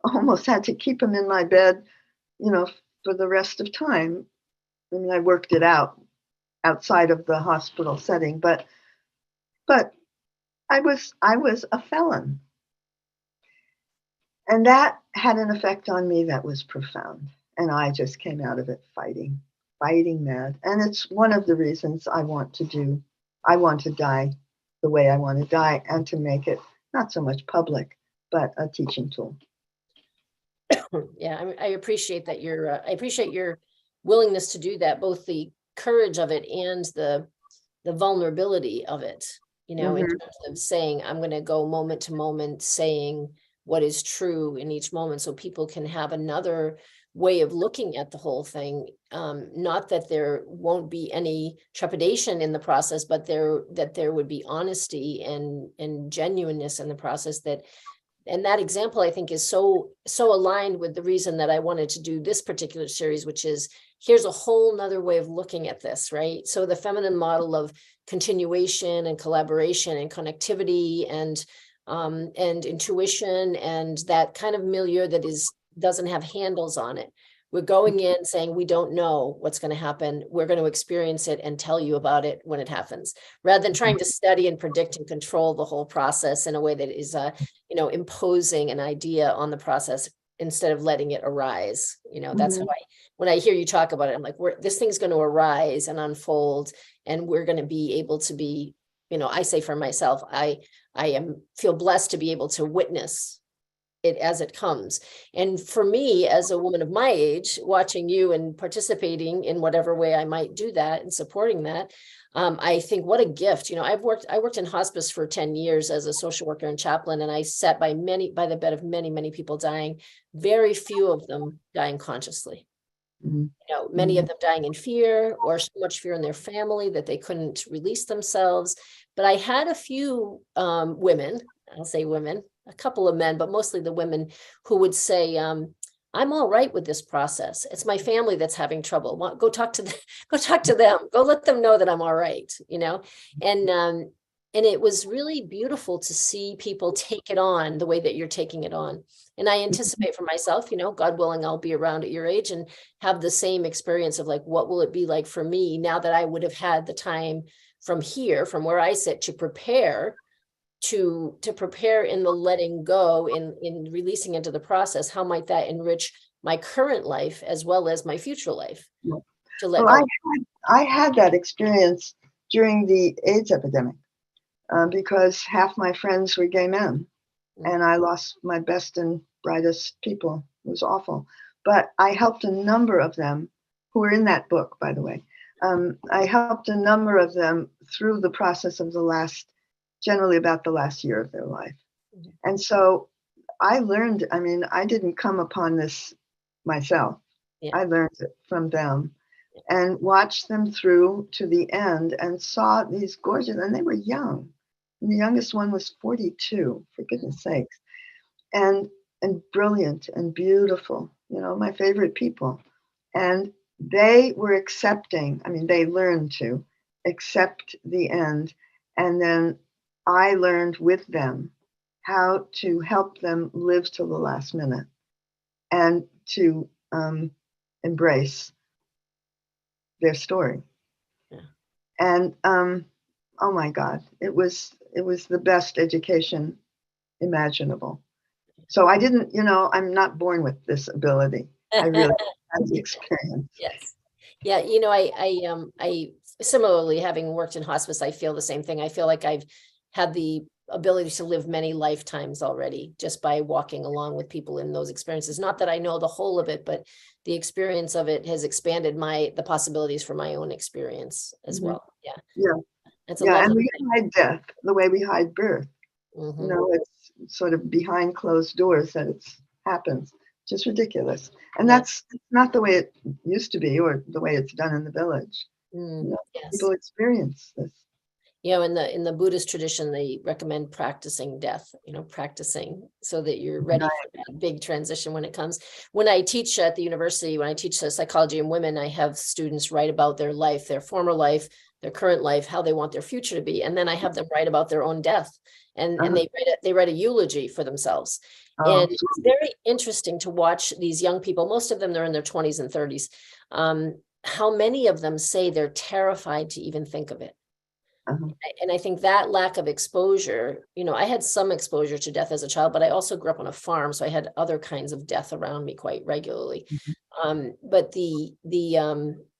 Speaker 4: almost had to keep him in my bed, for the rest of time. I mean, I worked it out outside of the hospital setting, but I was a felon. And that had an effect on me that was profound. And I just came out of it fighting mad. And it's one of the reasons I want to die the way I want to die, and to make it not so much public, but a teaching tool.
Speaker 2: Yeah, I appreciate that I appreciate your willingness to do that, both the courage of it and the vulnerability of it, in terms of saying, I'm going to go moment to moment saying what is true in each moment, so people can have another way of looking at the whole thing. Not that there won't be any trepidation in the process, but that there would be honesty and genuineness in the process, that that example, I think, is so aligned with the reason that I wanted to do this particular series, which is here's a whole nother way of looking at this, right? So the feminine model of continuation and collaboration and connectivity and intuition and that kind of milieu that doesn't have handles on it. We're going in saying, we don't know what's going to happen. We're going to experience it and tell you about it when it happens, rather than trying to study and predict and control the whole process in a way that is, imposing an idea on the process instead of letting it arise. That's how when I hear you talk about it, I'm like, this thing's going to arise and unfold, and we're going to be able to be, I say for myself, I feel blessed to be able to witness it as it comes. And for me, as a woman of my age, watching you and participating in whatever way I might do that and supporting that, I think what a gift. I worked in hospice for 10 years as a social worker and chaplain, and I sat by the bed of many, many people dying, very few of them dying consciously. Many of them dying in fear, or so much fear in their family that they couldn't release themselves. But I had a few women, I'll say women, a couple of men, but mostly the women, who would say, I'm all right with this process. It's my family that's having trouble. Go talk to them. Go let them know that I'm all right, and it was really beautiful to see people take it on the way that you're taking it on. And I anticipate for myself, God willing, I'll be around at your age and have the same experience of like, what will it be like for me now that I would have had the time from where I sit, to prepare in the letting go, in releasing into the process. How might that enrich my current life as well as my future life? To let go.
Speaker 4: I had that experience during the AIDS epidemic because half my friends were gay men, and I lost my best and brightest people. It was awful. But I helped a number of them who were in that book, by the way. I helped a number of them through the process of generally about the last year of their life. And so I learned, I didn't come upon this myself. I learned it from them and watched them through to the end and saw these gorgeous, and they were young. And the youngest one was 42, for goodness sakes, and brilliant and beautiful, my favorite people. And they were accepting, they learned to accept the end. And then I learned with them how to help them live till the last minute and to embrace their story. And oh my God, it was the best education imaginable. So I didn't, I'm not born with this ability. I really had the experience.
Speaker 2: Yes. Yeah. I similarly, having worked in hospice, I feel the same thing. I feel like I've had the ability to live many lifetimes already just by walking along with people in those experiences. Not that I know the whole of it, but the experience of it has expanded the possibilities for my own experience as well. Yeah. It's
Speaker 4: and we hide death the way we hide birth. It's sort of behind closed doors that it happens. Just ridiculous. And that's not the way it used to be, or the way it's done in the village. People experience this.
Speaker 2: In the Buddhist tradition, they recommend practicing death, practicing so that you're ready for that big transition when it comes. When I teach at the university, when I teach psychology in women, I have students write about their life, their former life, their current life, how they want their future to be. And then I have them write about their own death, and they write a eulogy for themselves. And it's very interesting to watch these young people. Most of them, they're in their 20s and 30s. How many of them say they're terrified to even think of it. And I think that lack of exposure, I had some exposure to death as a child, but I also grew up on a farm. So I had other kinds of death around me quite regularly. But the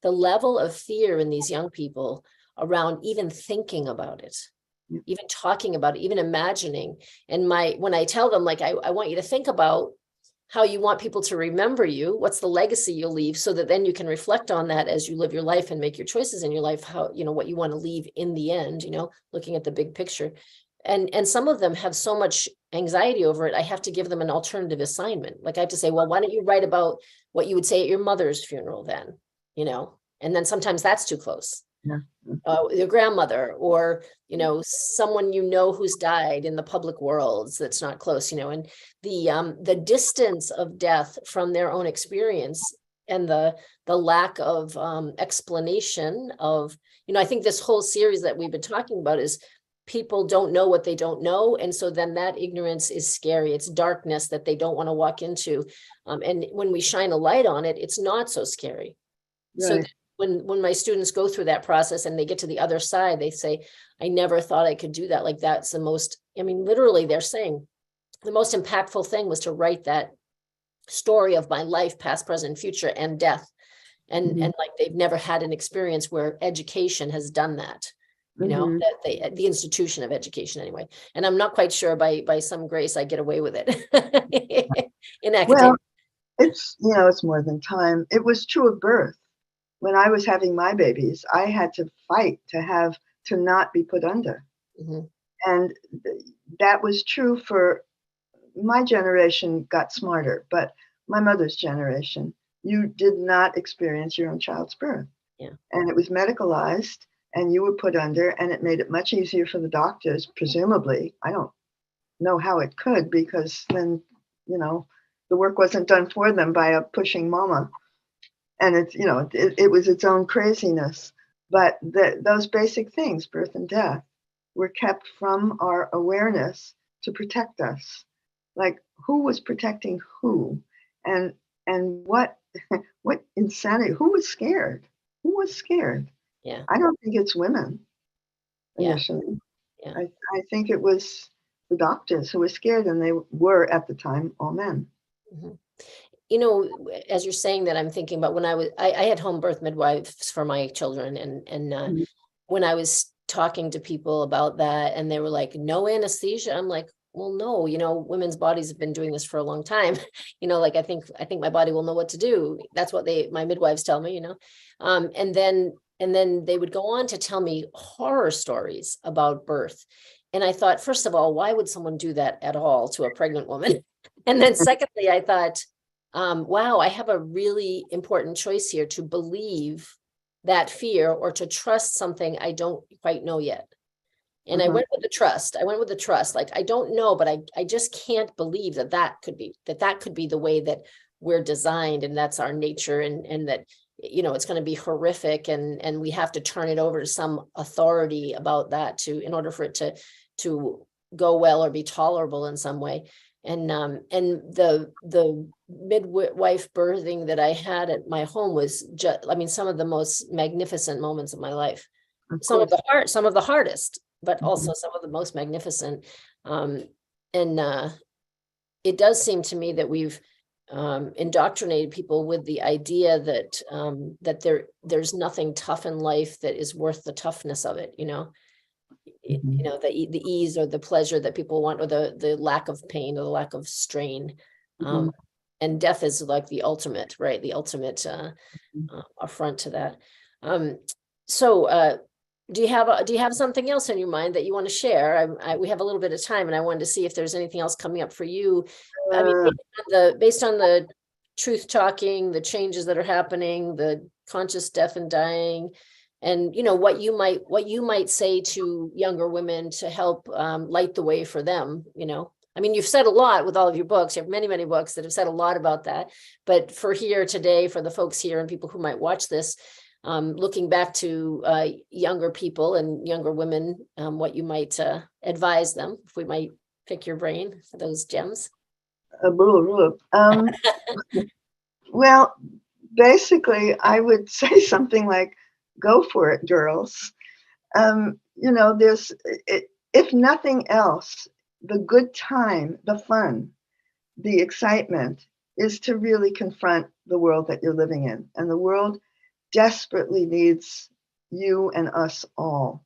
Speaker 2: level of fear in these young people around even thinking about it, even talking about it, even imagining. And when I tell them, like, I want you to think about how you want people to remember you, what's the legacy you'll leave, so that then you can reflect on that as you live your life and make your choices in your life, how, what you want to leave in the end, looking at the big picture. And some of them have so much anxiety over it. I have to give them an alternative assignment. Like I have to say, well, why don't you write about what you would say at your mother's funeral then, and then sometimes that's too close.
Speaker 4: Yeah.
Speaker 2: Your grandmother, or, you know, someone you know who's died in the public worlds that's not close, you know, and the distance of death from their own experience, and the lack of explanation of, you know, I think this whole series that we've been talking about is people don't know what they don't know, and so then that ignorance is scary. It's darkness that they don't want to walk into, and when we shine a light on it, it's not so scary. So
Speaker 4: Right.
Speaker 2: when my students go through that process and they get to the other side, they say, I never thought I could do that. Like, that's the most, I mean, literally they're saying the most impactful thing was to write that story of my life, past, present, future, and death. And
Speaker 4: Mhm.
Speaker 2: like, they've never had an experience where education has done that, you know,
Speaker 4: Mhm.
Speaker 2: that the institution of education anyway. And I'm not quite sure by some grace I get away with it in
Speaker 4: Well,
Speaker 2: academia.
Speaker 4: it's, it's more than time. It was true of birth. When I was having my babies, I had to fight to not be put under.
Speaker 2: Mhm.
Speaker 4: And that was true for my generation. Got smarter, but my mother's generation, you did not experience your own child's birth.
Speaker 2: Yeah.
Speaker 4: And it was medicalized, and you were put under, and it made it much easier for the doctors, presumably. I don't know how it could, because then, the work wasn't done for them by a pushing mama. And it was its own craziness. But those basic things, birth and death, were kept from our awareness to protect us. Like, who was protecting who, and what what insanity? Who was scared? Who was scared?
Speaker 2: Yeah.
Speaker 4: I don't think it's women
Speaker 2: Yeah.
Speaker 4: initially.
Speaker 2: Yeah.
Speaker 4: I think it was the doctors who were scared, and they were at the time all men.
Speaker 2: Mhm. You know, as you're saying that, I'm thinking about when I had home birth midwives for my children, and
Speaker 4: Mhm.
Speaker 2: when I was talking to people about that, and they were like, no anesthesia. I'm like, well, no, you know, women's bodies have been doing this for a long time. You know, like, I think my body will know what to do. That's what my midwives tell me, you know. And then they would go on to tell me horror stories about birth. And I thought, first of all, why would someone do that at all to a pregnant woman? And then secondly, I thought, wow, I have a really important choice here, to believe that fear or to trust something I don't quite know yet. And I
Speaker 4: Mhm.
Speaker 2: went with the trust. I went with the trust. Like, I don't know, but I just can't believe that could be the way that we're designed, and that's our nature, and that, you know, it's going to be horrific, and we have to turn it over to some authority about that in order for it to go well or be tolerable in some way. And the midwife birthing that I had at my home was just, I mean, some of the most magnificent moments of my life.
Speaker 4: Of
Speaker 2: Some of
Speaker 4: course.
Speaker 2: some of the hardest, but
Speaker 4: Mhm.
Speaker 2: also some of the most magnificent. Um, and It does seem to me that we've indoctrinated people with the idea that there's nothing tough in life that is worth the toughness of it. You know,
Speaker 4: Mhm.
Speaker 2: the ease or the pleasure that people want, or the lack of pain or the lack of strain.
Speaker 4: Mhm.
Speaker 2: And death is like the ultimate, right? The ultimate
Speaker 4: Mhm.
Speaker 2: affront to that. Um, so do you have something else in your mind that you want to share? We have a little bit of time, and I wanted to see if there's anything else coming up for you. I mean,
Speaker 4: Uh,
Speaker 2: based on the truth talking, the changes that are happening, the conscious death and dying, and you know what you might say to younger women to help light the way for them. You know, I mean, you've said a lot with all of your books. You have many, many books that have said a lot about that. But for here today, for the folks here and people who might watch this, looking back to younger people and younger women, what you might advise them, if we might pick your brain for those gems.
Speaker 4: blah, blah, blah. Well, basically, I would say something like, "Go for it, girls." There's, if nothing else, the good time, the fun, the excitement is to really confront the world that you're living in, and the world desperately needs you and us all.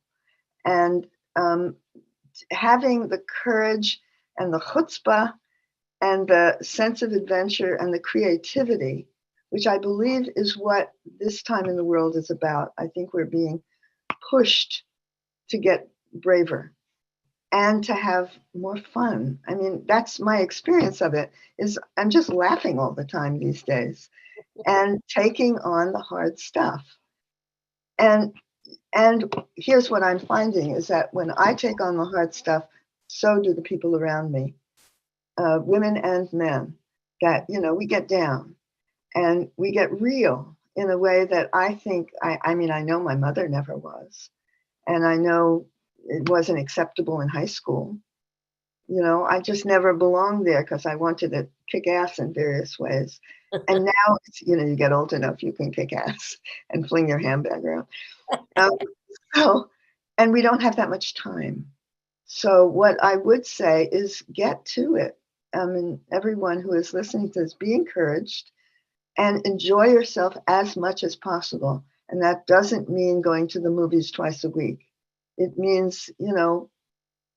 Speaker 4: And um, having the courage and the chutzpah and the sense of adventure and the creativity, which I believe is what this time in the world is about. I think we're being pushed to get braver and to have more fun. I mean, that's my experience of it. Is I'm just laughing all the time these days and taking on the hard stuff. And And here's what I'm finding is that when I take on the hard stuff, so do the people around me, women and men, that, we get down and we get real in a way that I think, I mean, I know my mother never was. And I know it wasn't acceptable in high school. I just never belonged there because I wanted to kick ass in various ways. And now, you get old enough, you can kick ass and fling your handbag around. And we don't have that much time. So what I would say is get to it. I mean, everyone who is listening to this, be encouraged and enjoy yourself as much as possible. And that doesn't mean going to the movies twice a week. It means,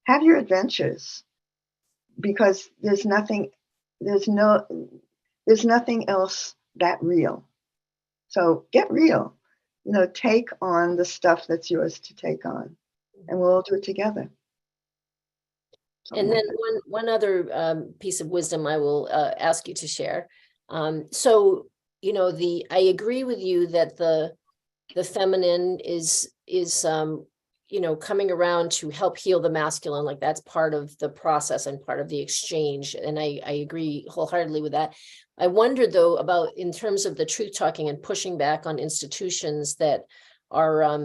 Speaker 4: have your adventures, because there's nothing else that real. So get real, take on the stuff that's yours to take on, and we'll all do it together.
Speaker 2: And then one other piece of wisdom I will ask you to share. So, I agree with you that the feminine is coming around to help heal the masculine. Like that's part of the process and part of the exchange. And I agree wholeheartedly with that. I wonder though about in terms of the truth talking and pushing back on institutions that are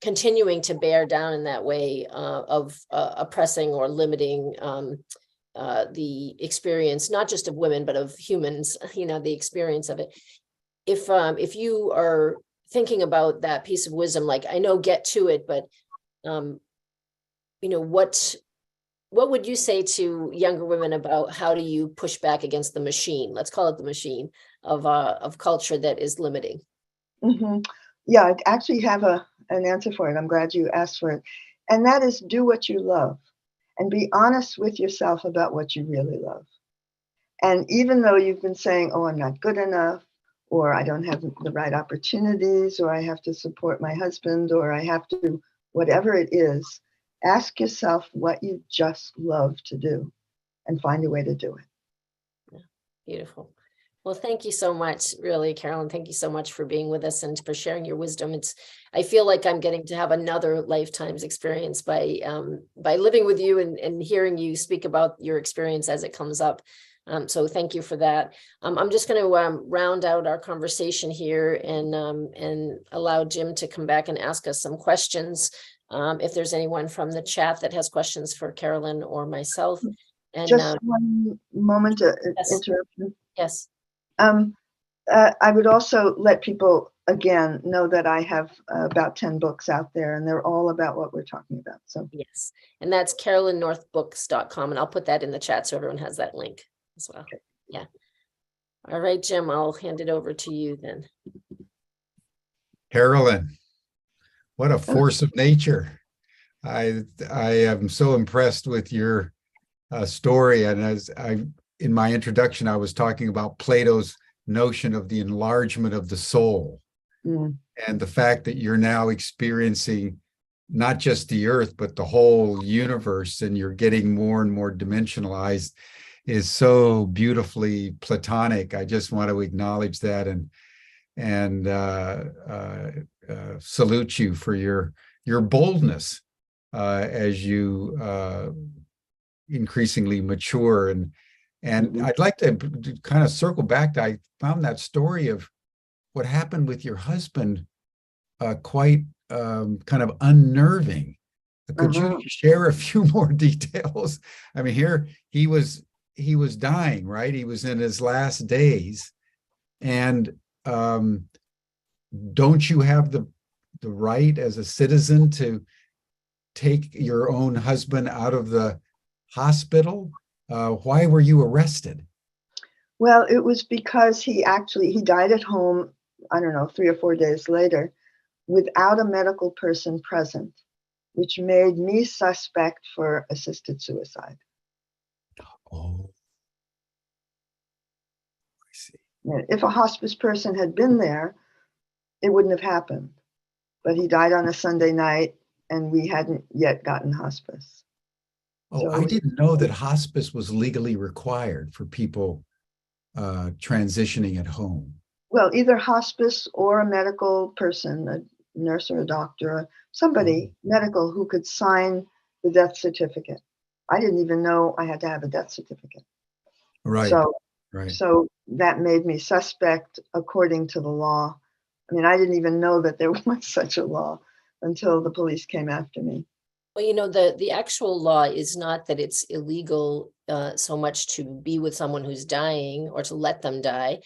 Speaker 2: continuing to bear down in that way of oppressing or limiting the experience, not just of women, but of humans, the experience of it. If you are thinking about that piece of wisdom, like I know get to it, but what would you say to younger women about how do you push back against the machine? Let's call it the machine of culture that is limiting.
Speaker 4: Mm-hmm. Yeah, I actually have an answer for it. I'm glad you asked for it. And that is do what you love and be honest with yourself about what you really love. And even though you've been saying, oh, I'm not good enough, or I don't have the right opportunities, or I have to support my husband, or I have to, whatever it is, ask yourself what you just love to do and find a way to do it.
Speaker 2: Yeah, beautiful. Well, thank you so much, really, Carolyn. Thank you so much for being with us and for sharing your wisdom. I feel like I'm getting to have another lifetime's experience by living with you and hearing you speak about your experience as it comes up. So thank you for that. I'm just going to round out our conversation here and allow Jim to come back and ask us some questions. If there's anyone from the chat that has questions for Carolyn or myself. And
Speaker 4: just one moment to interrupt you.
Speaker 2: Yes.
Speaker 4: I would also let people again know that I have about 10 books out there, and they're all about what we're talking about. So
Speaker 2: yes, and that's carolynnorthbooks.com, and I'll put that in the chat so everyone has that link as well. Okay. Yeah. All right, Jim, I'll hand it over to you then.
Speaker 1: Carolyn, what a force of nature. I am so impressed with your story. And as in my introduction, I was talking about Plato's notion of the enlargement of the soul and the fact that you're now experiencing not just the earth, but the whole universe, and you're getting more and more dimensionalized is so beautifully Platonic. I just want to acknowledge that and salute you for your boldness as you increasingly mature. And I'd like to kind of circle back. I found that story of what happened with your husband quite kind of unnerving. Could you share a few more details? I mean, here he was dying, right? He was in his last days. And don't you have the right as a citizen to take your own husband out of the hospital? Why were you arrested?
Speaker 4: Well, it was because he died at home, I don't know, 3 or 4 days later, without a medical person present, which made me suspect for assisted suicide.
Speaker 1: Oh, I see.
Speaker 4: If a hospice person had been there, it wouldn't have happened. But he died on a Sunday night, and we hadn't yet gotten hospice.
Speaker 1: Oh,
Speaker 4: So
Speaker 1: I didn't know that hospice was legally required for people transitioning at home.
Speaker 4: Well, either hospice or a medical person, nurse or a doctor, or somebody medical who could sign the death certificate. I didn't even know I had to have a death certificate.
Speaker 1: Right.
Speaker 4: So,
Speaker 1: Right.
Speaker 4: so that made me suspect according to the law. I mean, I didn't even know that there was such a law until the police came after me.
Speaker 2: Well, the actual law is not that it's illegal so much to be with someone who's dying or to let them die.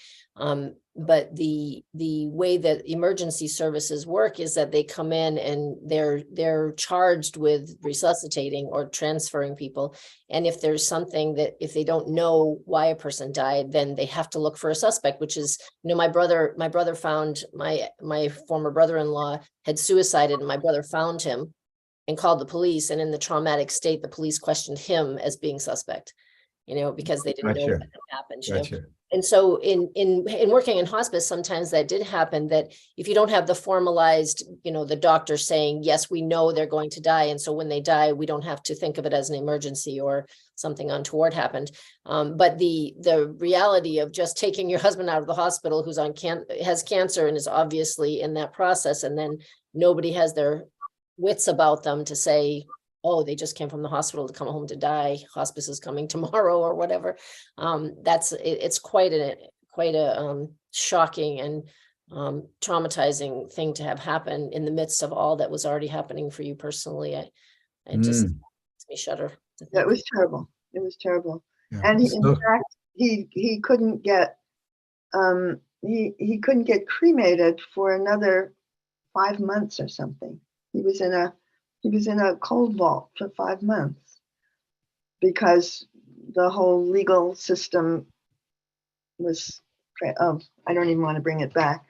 Speaker 2: But the way that emergency services work is that they come in and they're charged with resuscitating or transferring people. And if there's something that if they don't know why a person died, then they have to look for a suspect, which is, my brother found my former brother-in-law had suicided, and my brother found him and called the police, and in the traumatic state, the police questioned him as being suspect, because they didn't know
Speaker 1: Gotcha.
Speaker 2: what had happened.
Speaker 1: Gotcha.
Speaker 2: And so in working in hospice, sometimes that did happen, that if you don't have the formalized, the doctor saying, yes, we know they're going to die, and so when they die, we don't have to think of it as an emergency or something untoward happened. But the reality of just taking your husband out of the hospital who's has cancer and is obviously in that process, and then nobody has their wits about them to say, oh, they just came from the hospital to come home to die, hospice is coming tomorrow or whatever. It's quite a shocking and traumatizing thing to have happen in the midst of all that was already happening for you personally. It just makes me shudder.
Speaker 4: It was terrible. It was terrible.
Speaker 1: Yeah.
Speaker 4: And in fact, he couldn't get he couldn't get cremated for another 5 months or something. He was in a cold vault for 5 months because the whole legal system was, I don't even want to bring it back,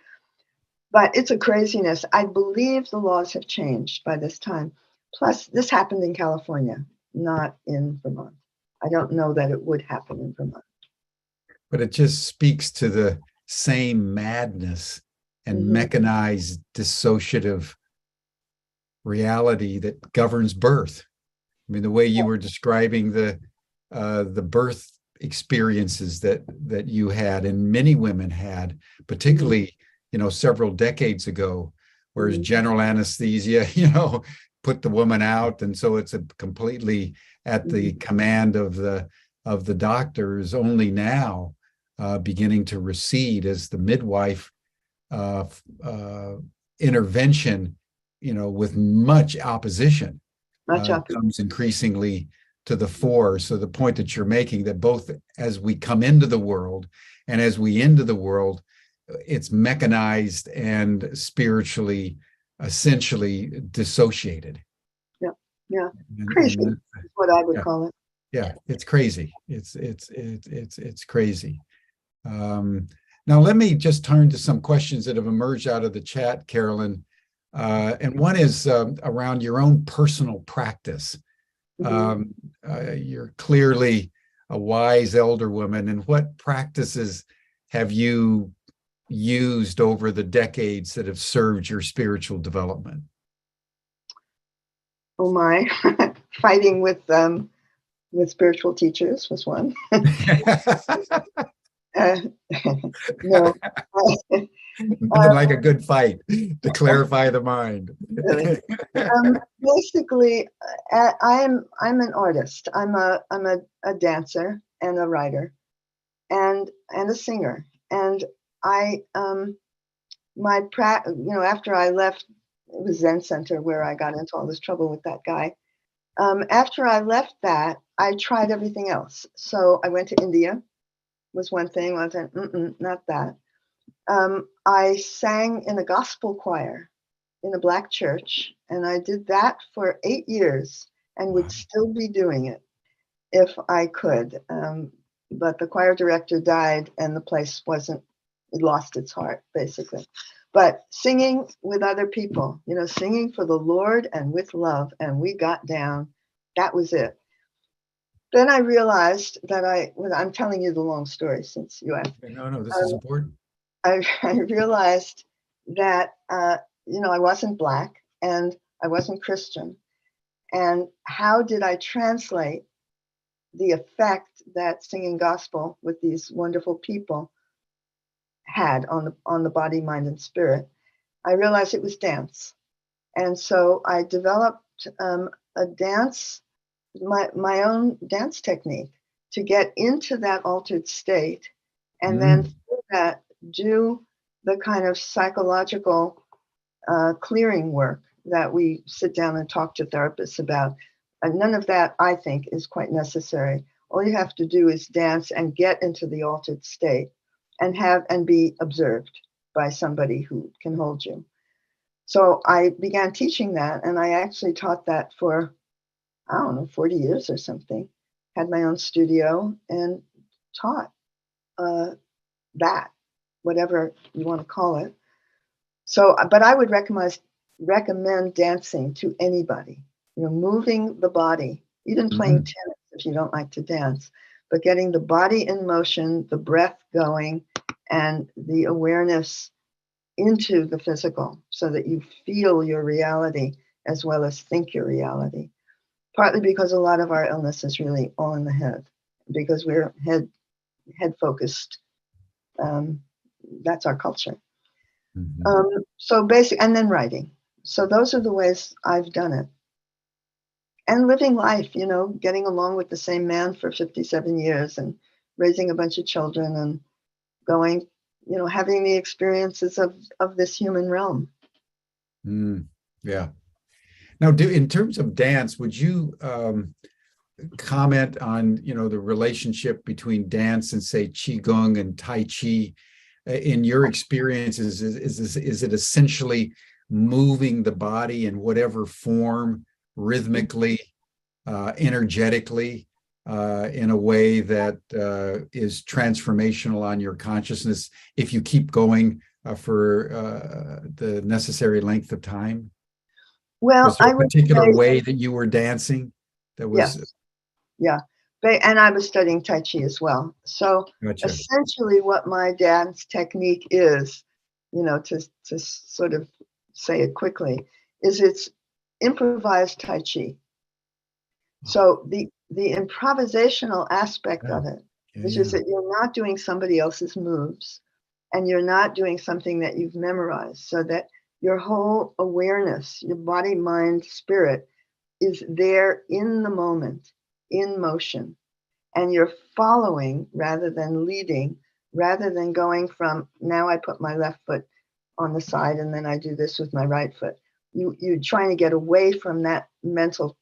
Speaker 4: but it's a craziness. I believe the laws have changed by this time. Plus, this happened in California, not in Vermont. I don't know that it would happen in Vermont.
Speaker 1: But it just speaks to the same madness and mechanized dissociative reality that governs birth. I mean, the way you were describing the birth experiences that you had and many women had, particularly, several decades ago, whereas general anesthesia, put the woman out. And so it's a completely at the command of the doctors, only now beginning to recede as the midwife intervention, with much opposition, comes increasingly to the fore. So the point that you're making, that both as we come into the world and as we into the world, it's mechanized and spiritually, essentially dissociated.
Speaker 4: Yeah. Crazy is what I would call it.
Speaker 1: Yeah, it's crazy. It's crazy. Now let me just turn to some questions that have emerged out of the chat, Carolyn. And one is around your own personal practice. You're clearly a wise elder woman. And what practices have you used over the decades that have served your spiritual development?
Speaker 4: Oh my, fighting with spiritual teachers was one. No.
Speaker 1: Nothing like a good fight to clarify the mind.
Speaker 4: Really. Basically, I'm an artist. I'm a dancer and a writer, and a singer. And I after I left, it was Zen Center where I got into all this trouble with that guy. After I left that, I tried everything else. So I went to India, was one thing. I said, not that. I sang in a gospel choir in a Black church, and I did that for 8 years and would still be doing it if I could. But the choir director died and the place it lost its heart, basically. But singing with other people, singing for the Lord and with love, and we got down, that was it. Then I realized that I'm telling you the long story since you asked.
Speaker 1: No, this is important.
Speaker 4: I realized that, I wasn't Black and I wasn't Christian. And how did I translate the effect that singing gospel with these wonderful people had on the body, mind, and spirit? I realized it was dance. And so I developed a dance, my own dance technique to get into that altered state, and then through that do the kind of psychological clearing work that we sit down and talk to therapists about. And none of that, I think, is quite necessary. All you have to do is dance and get into the altered state and be observed by somebody who can hold you. So I began teaching that, and I actually taught that for, I don't know, 40 years or something. Had my own studio and taught that, whatever you want to call it. So, but I would recommend dancing to anybody, moving the body, even playing tennis if you don't like to dance, but getting the body in motion, the breath going, and the awareness into the physical so that you feel your reality as well as think your reality. Partly because a lot of our illness is really all in the head, because we're head focused. That's our culture. So basic, and then writing. So those are the ways I've done it. And living life, getting along with the same man for 57 years and raising a bunch of children and going, having the experiences of this human realm.
Speaker 1: Yeah. Now, in terms of dance, would you comment on, the relationship between dance and, say, Qigong and Tai Chi? In your experience, is it essentially moving the body in whatever form, rhythmically, energetically, in a way that is transformational on your consciousness if you keep going for the necessary length of time?
Speaker 4: Well,
Speaker 1: was there
Speaker 4: I
Speaker 1: a
Speaker 4: would
Speaker 1: particular
Speaker 4: say,
Speaker 1: way that you were dancing that was?
Speaker 4: yes, yeah. And I was studying Tai Chi as well. So
Speaker 1: Gotcha.
Speaker 4: essentially what my dance technique is, to sort of say it quickly, is it's improvised Tai Chi. So the improvisational aspect of it is just that you're not doing somebody else's moves, and you're not doing something that you've memorized, so that your whole awareness, your body, mind, spirit is there in the moment, in motion. And you're following rather than leading, rather than going from, now I put my left foot on the side and then I do this with my right foot. You're trying to get away from that mental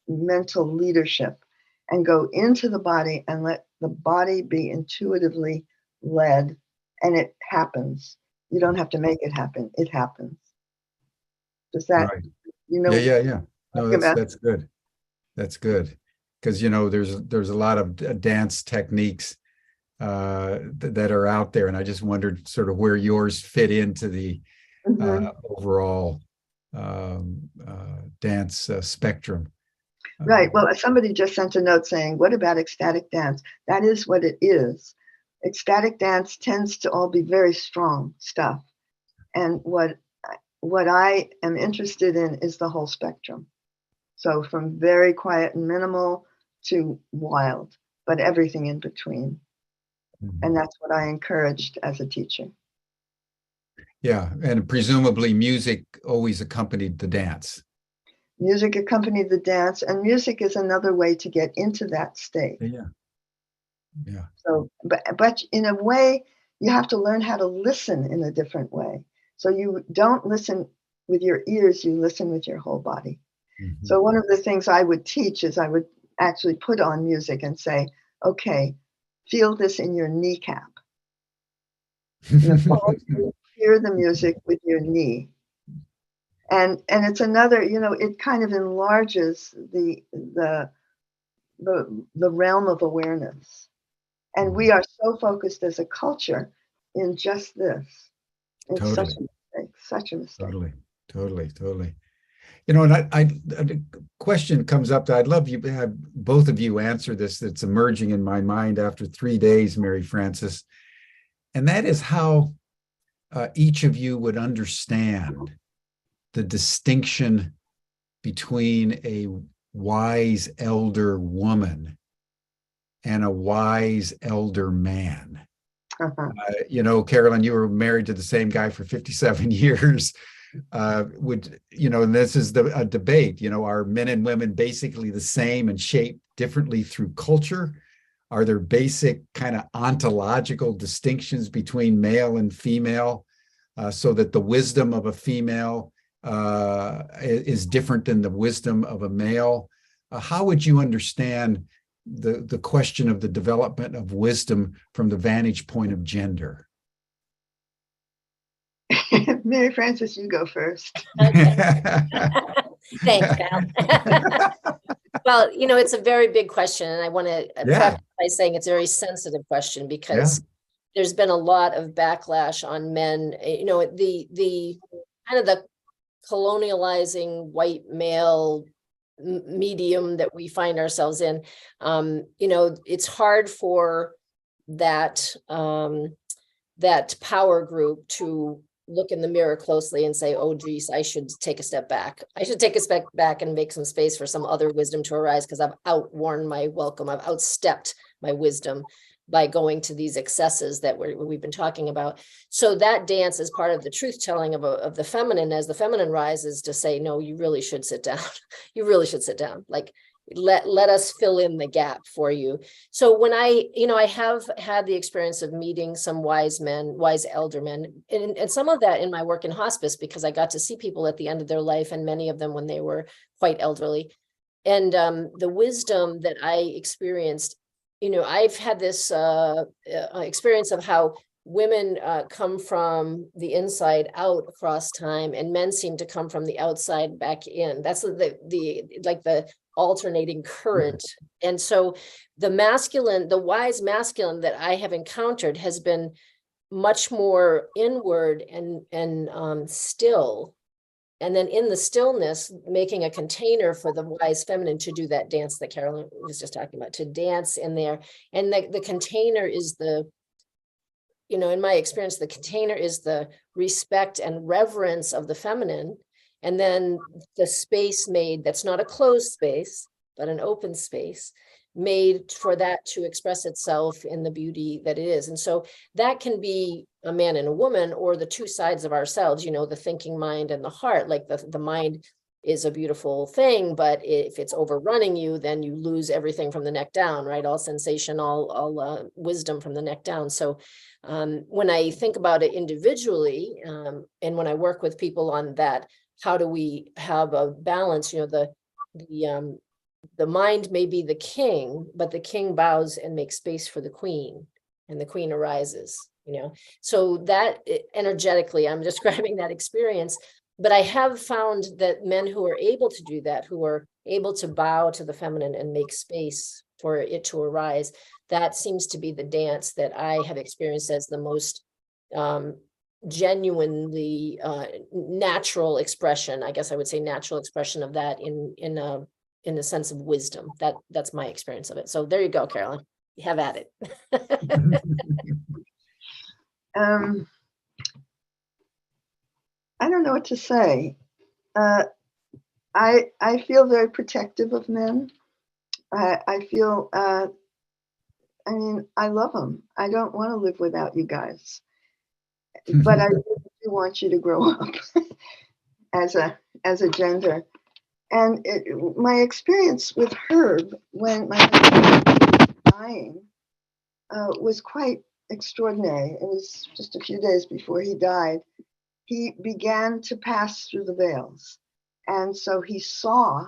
Speaker 4: leadership and go into the body and let the body be intuitively led, and it happens. You don't have to make it happen. It happens. Does that,
Speaker 1: Right. Yeah. No, that's good. That's good. Because, there's a lot of dance techniques that are out there. And I just wondered sort of where yours fit into the overall dance spectrum.
Speaker 4: Right. Well, somebody just sent a note saying, what about ecstatic dance? That is what it is. Ecstatic dance tends to all be very strong stuff. And what I am interested in is the whole spectrum. So from very quiet and minimal to wild, but everything in between. And that's what I encouraged as a teacher.
Speaker 1: Yeah. And presumably music always accompanied the dance.
Speaker 4: Music accompanied the dance, and music is another way to get into that state.
Speaker 1: Yeah.
Speaker 4: So, but in a way, you have to learn how to listen in a different way. So you don't listen with your ears, you listen with your whole body. So one of the things I would teach is I would actually put on music and say, okay, feel this in your kneecap. Hear the music with your knee. And it's another, it kind of enlarges the realm of awareness. And we are so focused as a culture in just this. It's
Speaker 1: Totally.
Speaker 4: such a mistake.
Speaker 1: Totally. And a question comes up that I'd love you to have both of you answer this, that's emerging in my mind after 3 days, Mary Frances. And that is how each of you would understand the distinction between a wise elder woman and a wise elder man. Carolyn, you were married to the same guy for 57 years. And this is a debate, are men and women basically the same and shaped differently through culture? Are there basic kind of ontological distinctions between male and female, so that the wisdom of a female is different than the wisdom of a male? How would you understand the question of the development of wisdom from the vantage point of gender?
Speaker 4: Mary Frances, you go first.
Speaker 2: Thanks, Kyle. Well, it's a very big question, and I want to preface by saying it's a very sensitive question because there's been a lot of backlash on men. The kind of the colonializing white male medium that we find ourselves in. It's hard for that that power group to look in the mirror closely and say, oh, geez, I should take a step back. I should take a step back and make some space for some other wisdom to arise because I've outworn my welcome. I've outstepped my wisdom by going to these excesses that we've been talking about. So that dance is part of the truth telling of the feminine as the feminine rises to say, no, you really should sit down. You really should sit down. Like, let us fill in the gap for you. So when I have had the experience of meeting some wise men, wise elder men, and some of that in my work in hospice, because I got to see people at the end of their life, and many of them when they were quite elderly. And the wisdom that I experienced, I've had this experience of how women come from the inside out across time, and men seem to come from the outside back in. That's the alternating current. And so the wise masculine that I have encountered has been much more inward and still. And then in the stillness, making a container for the wise feminine to do that dance that Carolyn was just talking about, to dance in there. And the container is in my experience, the container is the respect and reverence of the feminine. And then the space made, that's not a closed space, but an open space made for that to express itself in the beauty that it is. And so that can be a man and a woman, or the two sides of ourselves, the thinking mind and the heart. Like the mind is a beautiful thing, but if it's overrunning you, then you lose everything from the neck down, right? All sensation, all wisdom from the neck down. So when I think about it individually, and when I work with people on that, how do we have a balance? The mind may be the king, but the king bows and makes space for the queen, and the queen arises, So that energetically, I'm describing that experience. But I have found that men who are able to do that, who are able to bow to the feminine and make space for it to arise, that seems to be the dance that I have experienced as the most genuinely natural expression. I guess I would say natural expression of that in the sense of wisdom. That's my experience of it. So there you go, Carolyn. Have at it.
Speaker 4: I don't know what to say. I feel very protective of men. I feel, I love them. I don't want to live without you guys, but I really do want you to grow up as a gender. And my experience with Herb when my husband was dying was quite extraordinary. It was just a few days before he died. He began to pass through the veils. And so he saw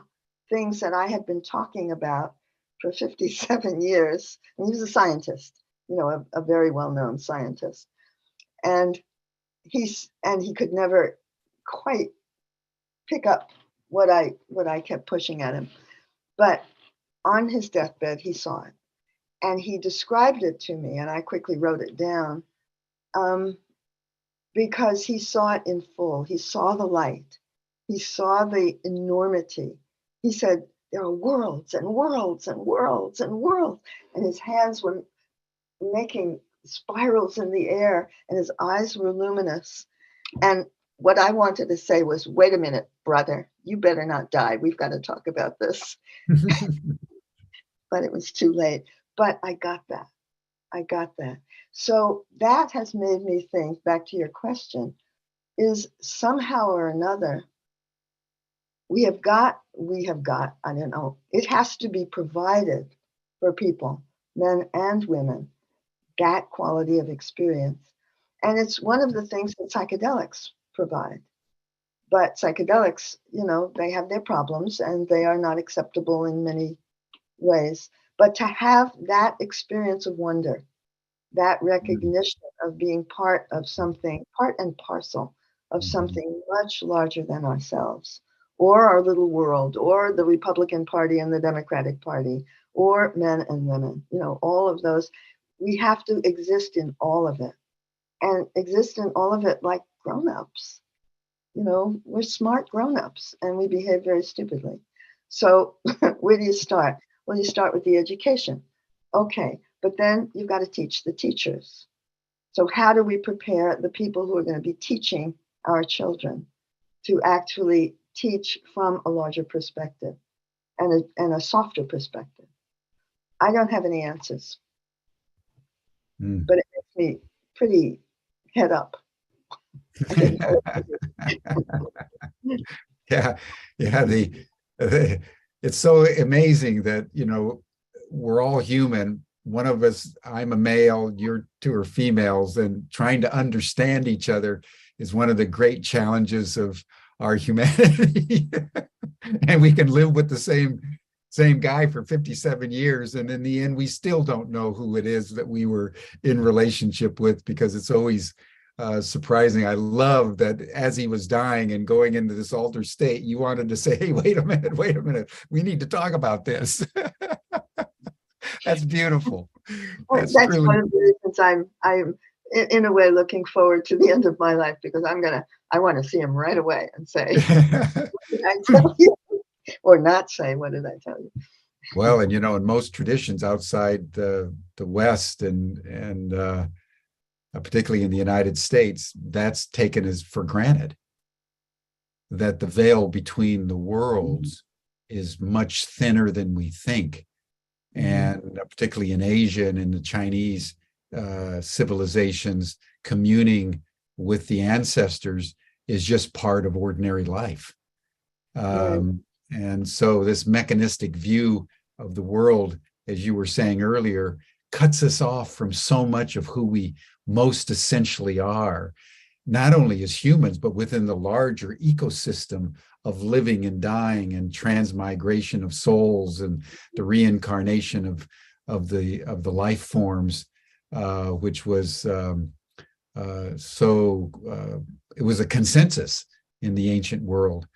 Speaker 4: things that I had been talking about for 57 years. And he was a scientist, a very well-known scientist. And he could never quite pick up what I kept pushing at him. But on his deathbed, he saw it. And he described it to me, and I quickly wrote it down. Because he saw it in full. He saw the light. He saw the enormity. He said, there are worlds and worlds and worlds and worlds. And his hands were making spirals in the air, and his eyes were luminous. And what I wanted to say was, wait a minute, brother, you better not die. We've got to talk about this. But it was too late. But I got that. I got that. So that has made me think, back to your question, is somehow or another, we have got, I don't know, it has to be provided for people, men and women, that quality of experience. And it's one of the things that psychedelics provide. But psychedelics, they have their problems and they are not acceptable in many ways. But to have that experience of wonder, that recognition of being part of something, part and parcel of something much larger than ourselves, or our little world, or the Republican Party and the Democratic Party, or men and women, all of those, we have to exist in all of it, and exist in all of it like grown-ups. We're smart grown-ups and we behave very stupidly. So where do you start? Well, you start with the education. Okay, but then you've got to teach the teachers. So how do we prepare the people who are going to be teaching our children to actually teach from a larger perspective and a softer perspective? I don't have any answers, but it makes me pretty head up.
Speaker 1: Yeah, it's so amazing that we're all human. One of us, I'm a male, you're two are females, and trying to understand each other is one of the great challenges of our humanity. And we can live with the same guy for 57 years, and in the end we still don't know who it is that we were in relationship with, because it's always surprising. I love that as he was dying and going into this altered state, you wanted to say, hey, wait a minute, we need to talk about this. That's beautiful.
Speaker 4: That's truly one of the reasons I'm in a way looking forward to the end of my life, because I want to see him right away and say, what did I tell you? Or not say, what did I tell you?
Speaker 1: Well, and in most traditions outside the West and particularly in the United States, that's taken as for granted, that the veil between the worlds is much thinner than we think. And particularly in Asia and in the Chinese civilizations, communing with the ancestors is just part of ordinary life. And so this mechanistic view of the world, as you were saying earlier, cuts us off from so much of who we most essentially are, not only as humans, but within the larger ecosystem of living and dying and transmigration of souls and the reincarnation of the life forms, which was it was a consensus in the ancient world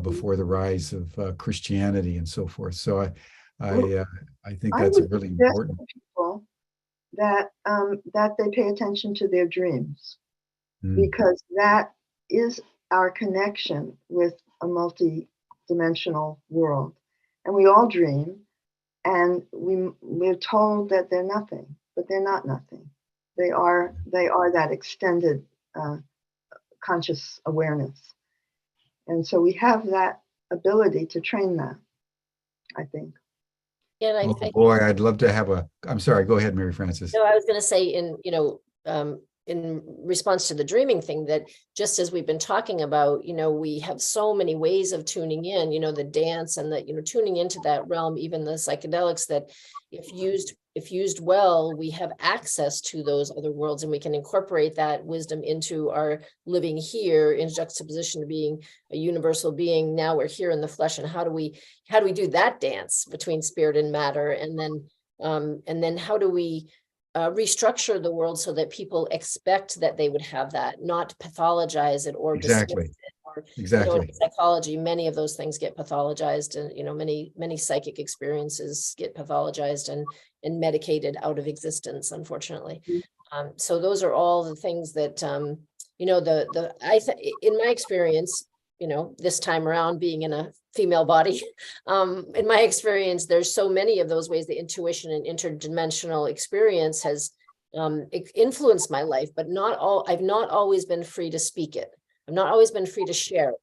Speaker 1: before the rise of Christianity and so forth. So I think that's a really important.
Speaker 4: People that they pay attention to their dreams, because that is our connection with a multi-dimensional world, and we all dream, and we're told that they're nothing, but they're not nothing. They are that extended conscious awareness, and so we have that ability to train that, I think.
Speaker 2: Yeah, and
Speaker 1: boy, I'd love to have I'm sorry, go ahead, Mary Frances.
Speaker 2: No, I was going to say in response to the dreaming thing, that just as we've been talking about, we have so many ways of tuning in, the dance and the, tuning into that realm, even the psychedelics, that if used well, we have access to those other worlds, and we can incorporate that wisdom into our living here in juxtaposition to being a universal being. Now we're here in the flesh, and how do we do that dance between spirit and matter? And then how do we restructure the world so that people expect that they would have that, not pathologize it or
Speaker 1: exactly
Speaker 2: dismiss it. Or,
Speaker 1: exactly.
Speaker 2: In psychology, many of those things get pathologized, and many psychic experiences get pathologized and medicated out of existence, unfortunately. So those are all the things that in my experience, this time around being in a female body, in my experience, there's so many of those ways that intuition and interdimensional experience has influenced my life, but I've not always been free to speak it. I've not always been free to share it,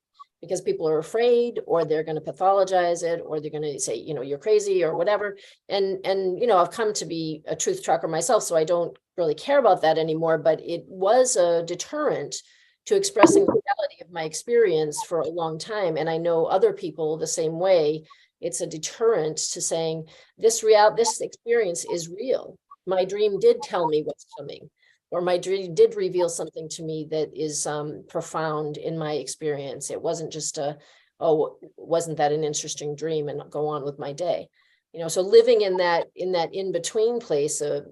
Speaker 2: because people are afraid, or they're going to pathologize it, or they're going to say, you're crazy or whatever. And I've come to be a truth trucker myself, so I don't really care about that anymore, but it was a deterrent to expressing the reality of my experience for a long time. And I know other people the same way. It's a deterrent to saying this experience is real. My dream did tell me what's coming, or my dream did reveal something to me that is profound in my experience. It wasn't just wasn't that an interesting dream, and go on with my day. So living in that in-between place of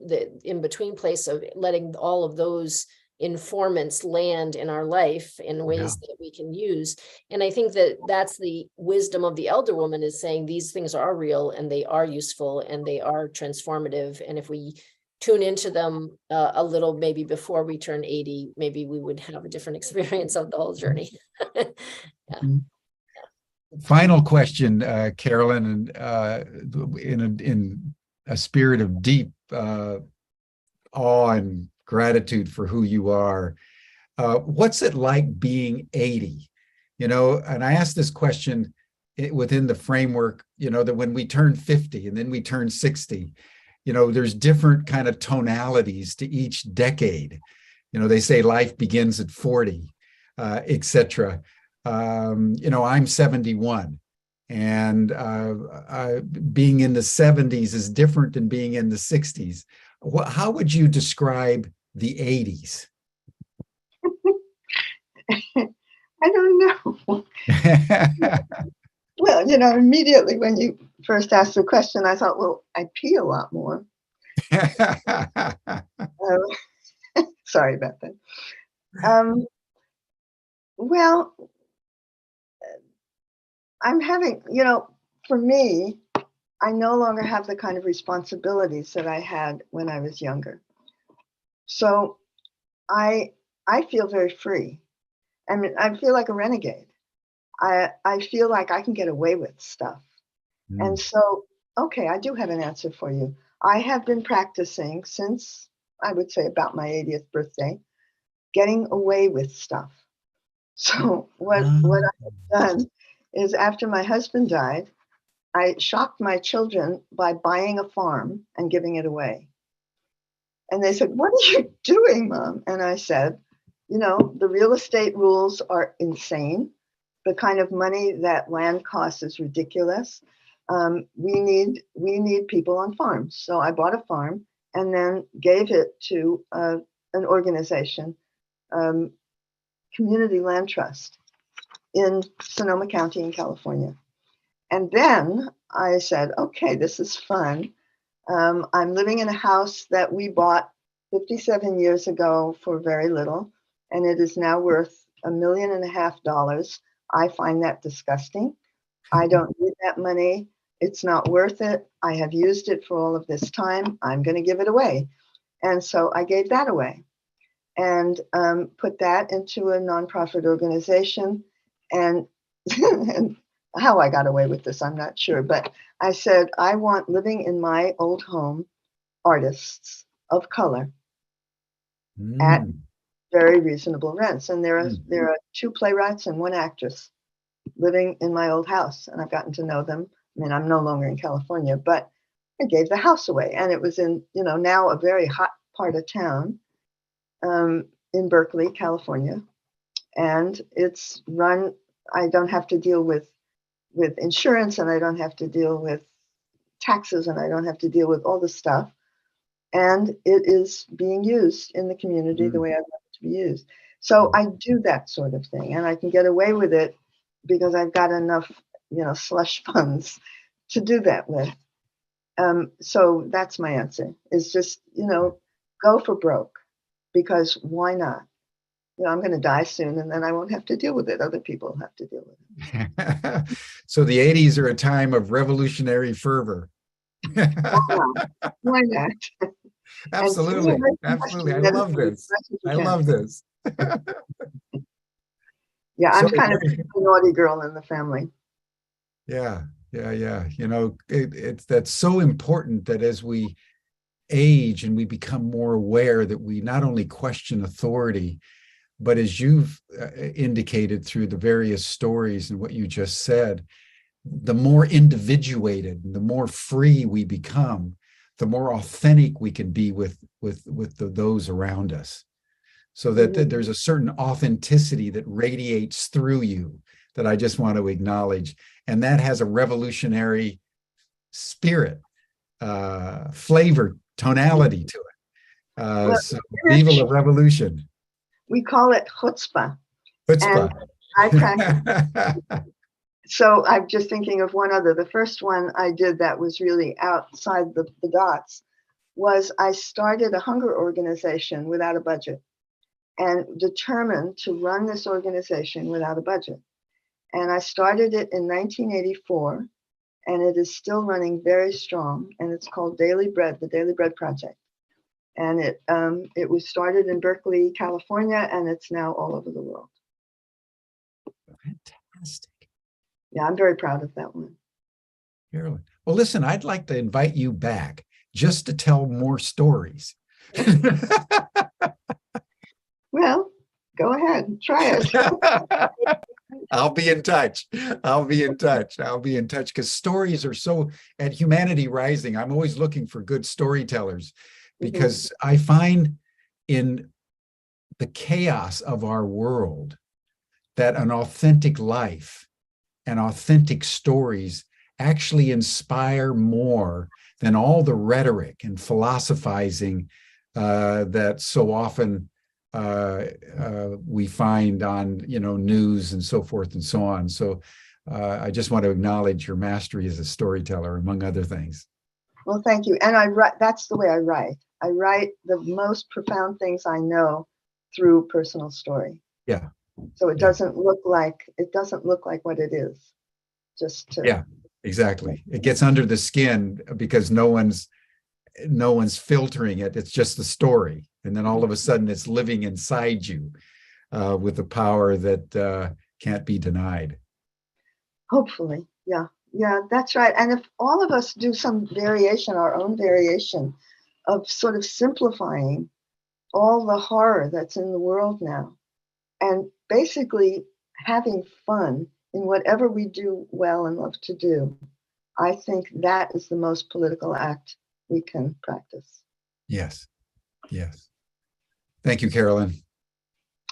Speaker 2: letting all of those informants land in our life in ways that we can use. And I think that that's the wisdom of the elder woman, is saying these things are real, and they are useful, and they are transformative. And if we tune into them a little, maybe before we turn 80, maybe we would have a different experience of the whole journey.
Speaker 1: Final question, Carolyn, and in a spirit of deep awe and gratitude for who you are. What's it like being 80? And I asked this question within the framework, that when we turn 50 and then we turn 60, there's different kind of tonalities to each decade. They say life begins at 40, etc. I'm 71, and being in the 70s is different than being in the 60s. How would you describe the 80s?
Speaker 4: I don't know. Well, immediately when you first asked the question, I thought, well, I pee a lot more. Sorry about that. Well, I'm having, for me, I no longer have the kind of responsibilities that I had when I was younger. So I feel very free. I mean, I feel like a renegade. I feel like I can get away with stuff. And so, okay, I do have an answer for you. I have been practicing since, I would say, about my 80th birthday, getting away with stuff. So what I've done is, after my husband died, I shocked my children by buying a farm and giving it away. And they said, "What are you doing, Mom?" And I said, the real estate rules are insane. The kind of money that land costs is ridiculous. We need people on farms. So I bought a farm and then gave it to an organization, Community Land Trust, in Sonoma County in California. And then I said, okay, this is fun. I'm living in a house that we bought 57 years ago for very little, and it is now worth $1.5 million. I find that disgusting. I don't need that money. It's not worth it. I have used it for all of this time. I'm going to give it away. And so I gave that away and put that into a nonprofit organization. And, and how I got away with this, I'm not sure. But I said, I want living in my old home artists of color at very reasonable rents. And there are 2 playwrights and 1 actress living in my old house. And I've gotten to know them. I mean, I'm no longer in California, but I gave the house away. And it was in, now a very hot part of town, in Berkeley, California. And it's run, I don't have to deal with insurance, and I don't have to deal with taxes, and I don't have to deal with all the stuff. And it is being used in the community the way I want it to be used. So I do that sort of thing, and I can get away with it because I've got enough, slush funds to do that with. So that's my answer, is just, go for broke, because why not? I'm going to die soon, and then I won't have to deal with it. Other people have to deal with it.
Speaker 1: So the 80s are a time of revolutionary fervor.
Speaker 4: Why not?
Speaker 1: Absolutely. Absolutely. I love this. I love this.
Speaker 4: Yeah, I'm kind of the naughty girl in the family.
Speaker 1: Yeah. That's so important, that as we age and we become more aware, that we not only question authority, But as you've indicated through the various stories and what you just said, the more individuated, the more free we become, the more authentic we can be with those around us. So that there's a certain authenticity that radiates through you that I just want to acknowledge. And that has a revolutionary spirit, flavor, tonality to it.
Speaker 4: Well,
Speaker 1: So viva la revolution.
Speaker 4: We call it chutzpah.
Speaker 1: Chutzpah.
Speaker 4: And I practice. So I'm just thinking of one other. The first one I did that was really outside the dots was I started a hunger organization without a budget and determined to run this organization without a budget. And I started it in 1984, and it is still running very strong. And it's called Daily Bread, the Daily Bread Project. And it was started in Berkeley, California, and it's now all over the world.
Speaker 1: Fantastic.
Speaker 4: Yeah, I'm very proud of that one.
Speaker 1: Carolyn. Well, listen, I'd like to invite you back just to tell more stories.
Speaker 4: Well, go ahead, try it.
Speaker 1: I'll be in touch. I'll be in touch because stories are so, at Humanity Rising, I'm always looking for good storytellers because I find in the chaos of our world that an authentic life and authentic stories actually inspire more than all the rhetoric and philosophizing that so often we find on news and so forth and so on. So I just want to acknowledge your mastery as a storyteller, among other things.
Speaker 4: Well, thank you. And I write. That's the way I write. I write the most profound things I know through personal story.
Speaker 1: Yeah.
Speaker 4: So it doesn't look like what it is. Just to,
Speaker 1: yeah, exactly. It gets under the skin because no one's filtering it. It's just the story, and then all of a sudden it's living inside you with a power that can't be denied.
Speaker 4: Hopefully, yeah, that's right. And if all of us do some variation, our own variation of sort of simplifying all the horror that's in the world now, and basically having fun in whatever we do well and love to do, I think that is the most political act we can practice.
Speaker 1: Yes. Thank you, Carolyn.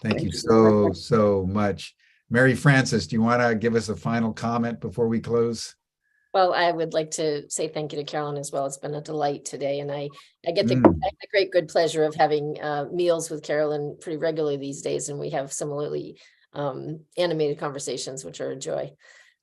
Speaker 1: Thank you so much. Mary Frances, do you want to give us a final comment before we close?
Speaker 2: Well, I would like to say thank you to Carolyn as well. It's been a delight today. And I get the great good pleasure of having meals with Carolyn pretty regularly these days. And we have similarly animated conversations, which are a joy.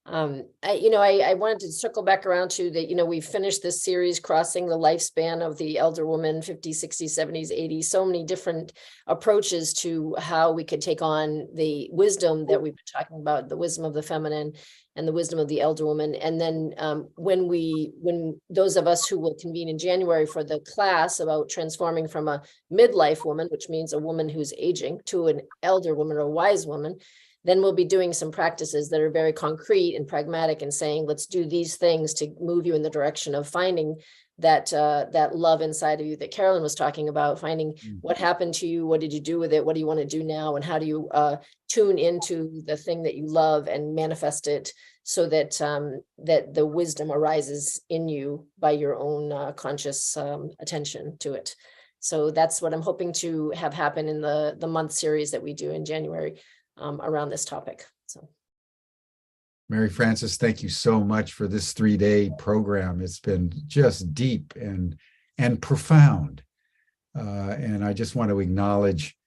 Speaker 2: I wanted to circle back around to that, we've finished this series, Crossing the Lifespan of the Elder Woman, 50s, 60s, 70s, 80s, so many different approaches to how we could take on the wisdom that we've been talking about, the wisdom of the feminine and the wisdom of the elder woman. And then when those of us who will convene in January for the class about transforming from a midlife woman, which means a woman who's aging, to an elder woman or a wise woman, then we'll be doing some practices that are very concrete and pragmatic and saying, let's do these things to move you in the direction of finding that love inside of you that Carolyn was talking about, finding what happened to you, what did you do with it, what do you want to do now, and how do you tune into the thing that you love and manifest it so that that the wisdom arises in you by your own conscious attention to it. So that's what I'm hoping to have happen in the month series that we do in January around this topic. So,
Speaker 1: Mary Frances, thank you so much for this 3-day program. It's been just deep and profound. And I just want to acknowledge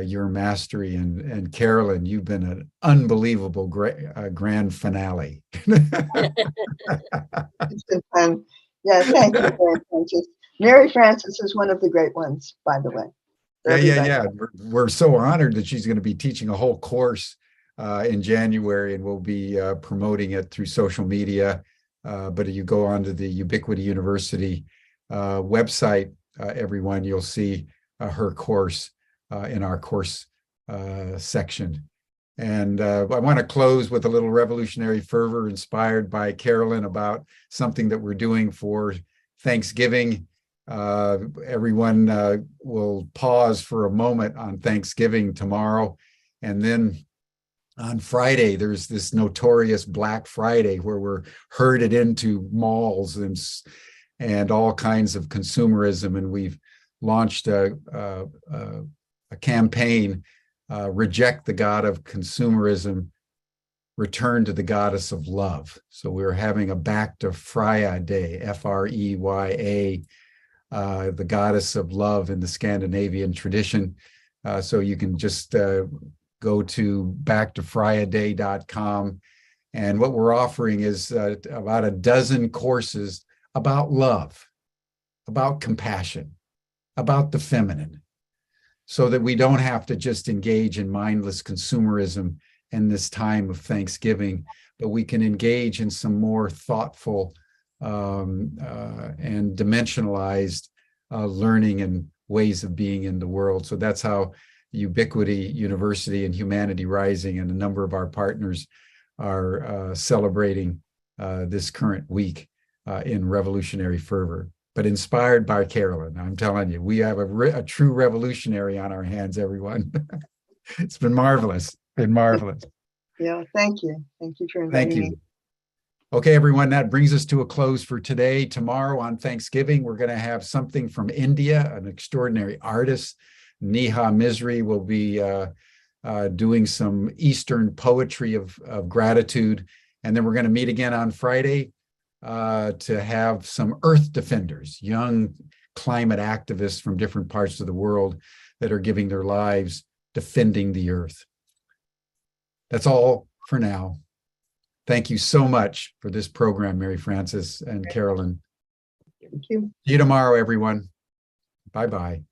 Speaker 1: your mastery. And Carolyn, you've been an unbelievable grand finale.
Speaker 4: It's been fun. Yeah, thank you, Mary Frances. Mary Frances is one of the great ones, by the way.
Speaker 1: Yeah. We're so honored that she's going to be teaching a whole course in January, and we'll be promoting it through social media. But if you go onto the Ubiquity University website, everyone, you'll see her course in our course section. And I want to close with a little revolutionary fervor inspired by Carolyn about something that we're doing for Thanksgiving Everyone will pause for a moment on Thanksgiving tomorrow. And then on Friday, there's this notorious Black Friday where we're herded into malls and all kinds of consumerism. And we've launched a campaign, Reject the God of Consumerism, Return to the Goddess of Love. So we're having a Back to Freya Day, Freya, the goddess of love in the Scandinavian tradition. So you can just go to backtofreyaday.com. And what we're offering is about a dozen courses about love, about compassion, about the feminine, so that we don't have to just engage in mindless consumerism in this time of Thanksgiving, but we can engage in some more thoughtful and dimensionalized learning and ways of being in the world. So that's how Ubiquity University and Humanity Rising and a number of our partners are celebrating this current week in revolutionary fervor, but inspired by Carolyn. I'm telling you, we have a true revolutionary on our hands, everyone. It's been marvelous.
Speaker 4: Yeah, thank you. Thank you for inviting me.
Speaker 1: Okay, everyone, that brings us to a close for today. Tomorrow on Thanksgiving, we're going to have something from India, an extraordinary artist. Neha Misri will be doing some Eastern poetry of gratitude. And then we're going to meet again on Friday to have some Earth defenders, young climate activists from different parts of the world that are giving their lives defending the Earth. That's all for now. Thank you so much for this program, Mary Frances and Carolyn.
Speaker 4: Thank you.
Speaker 1: See you tomorrow, everyone. Bye-bye.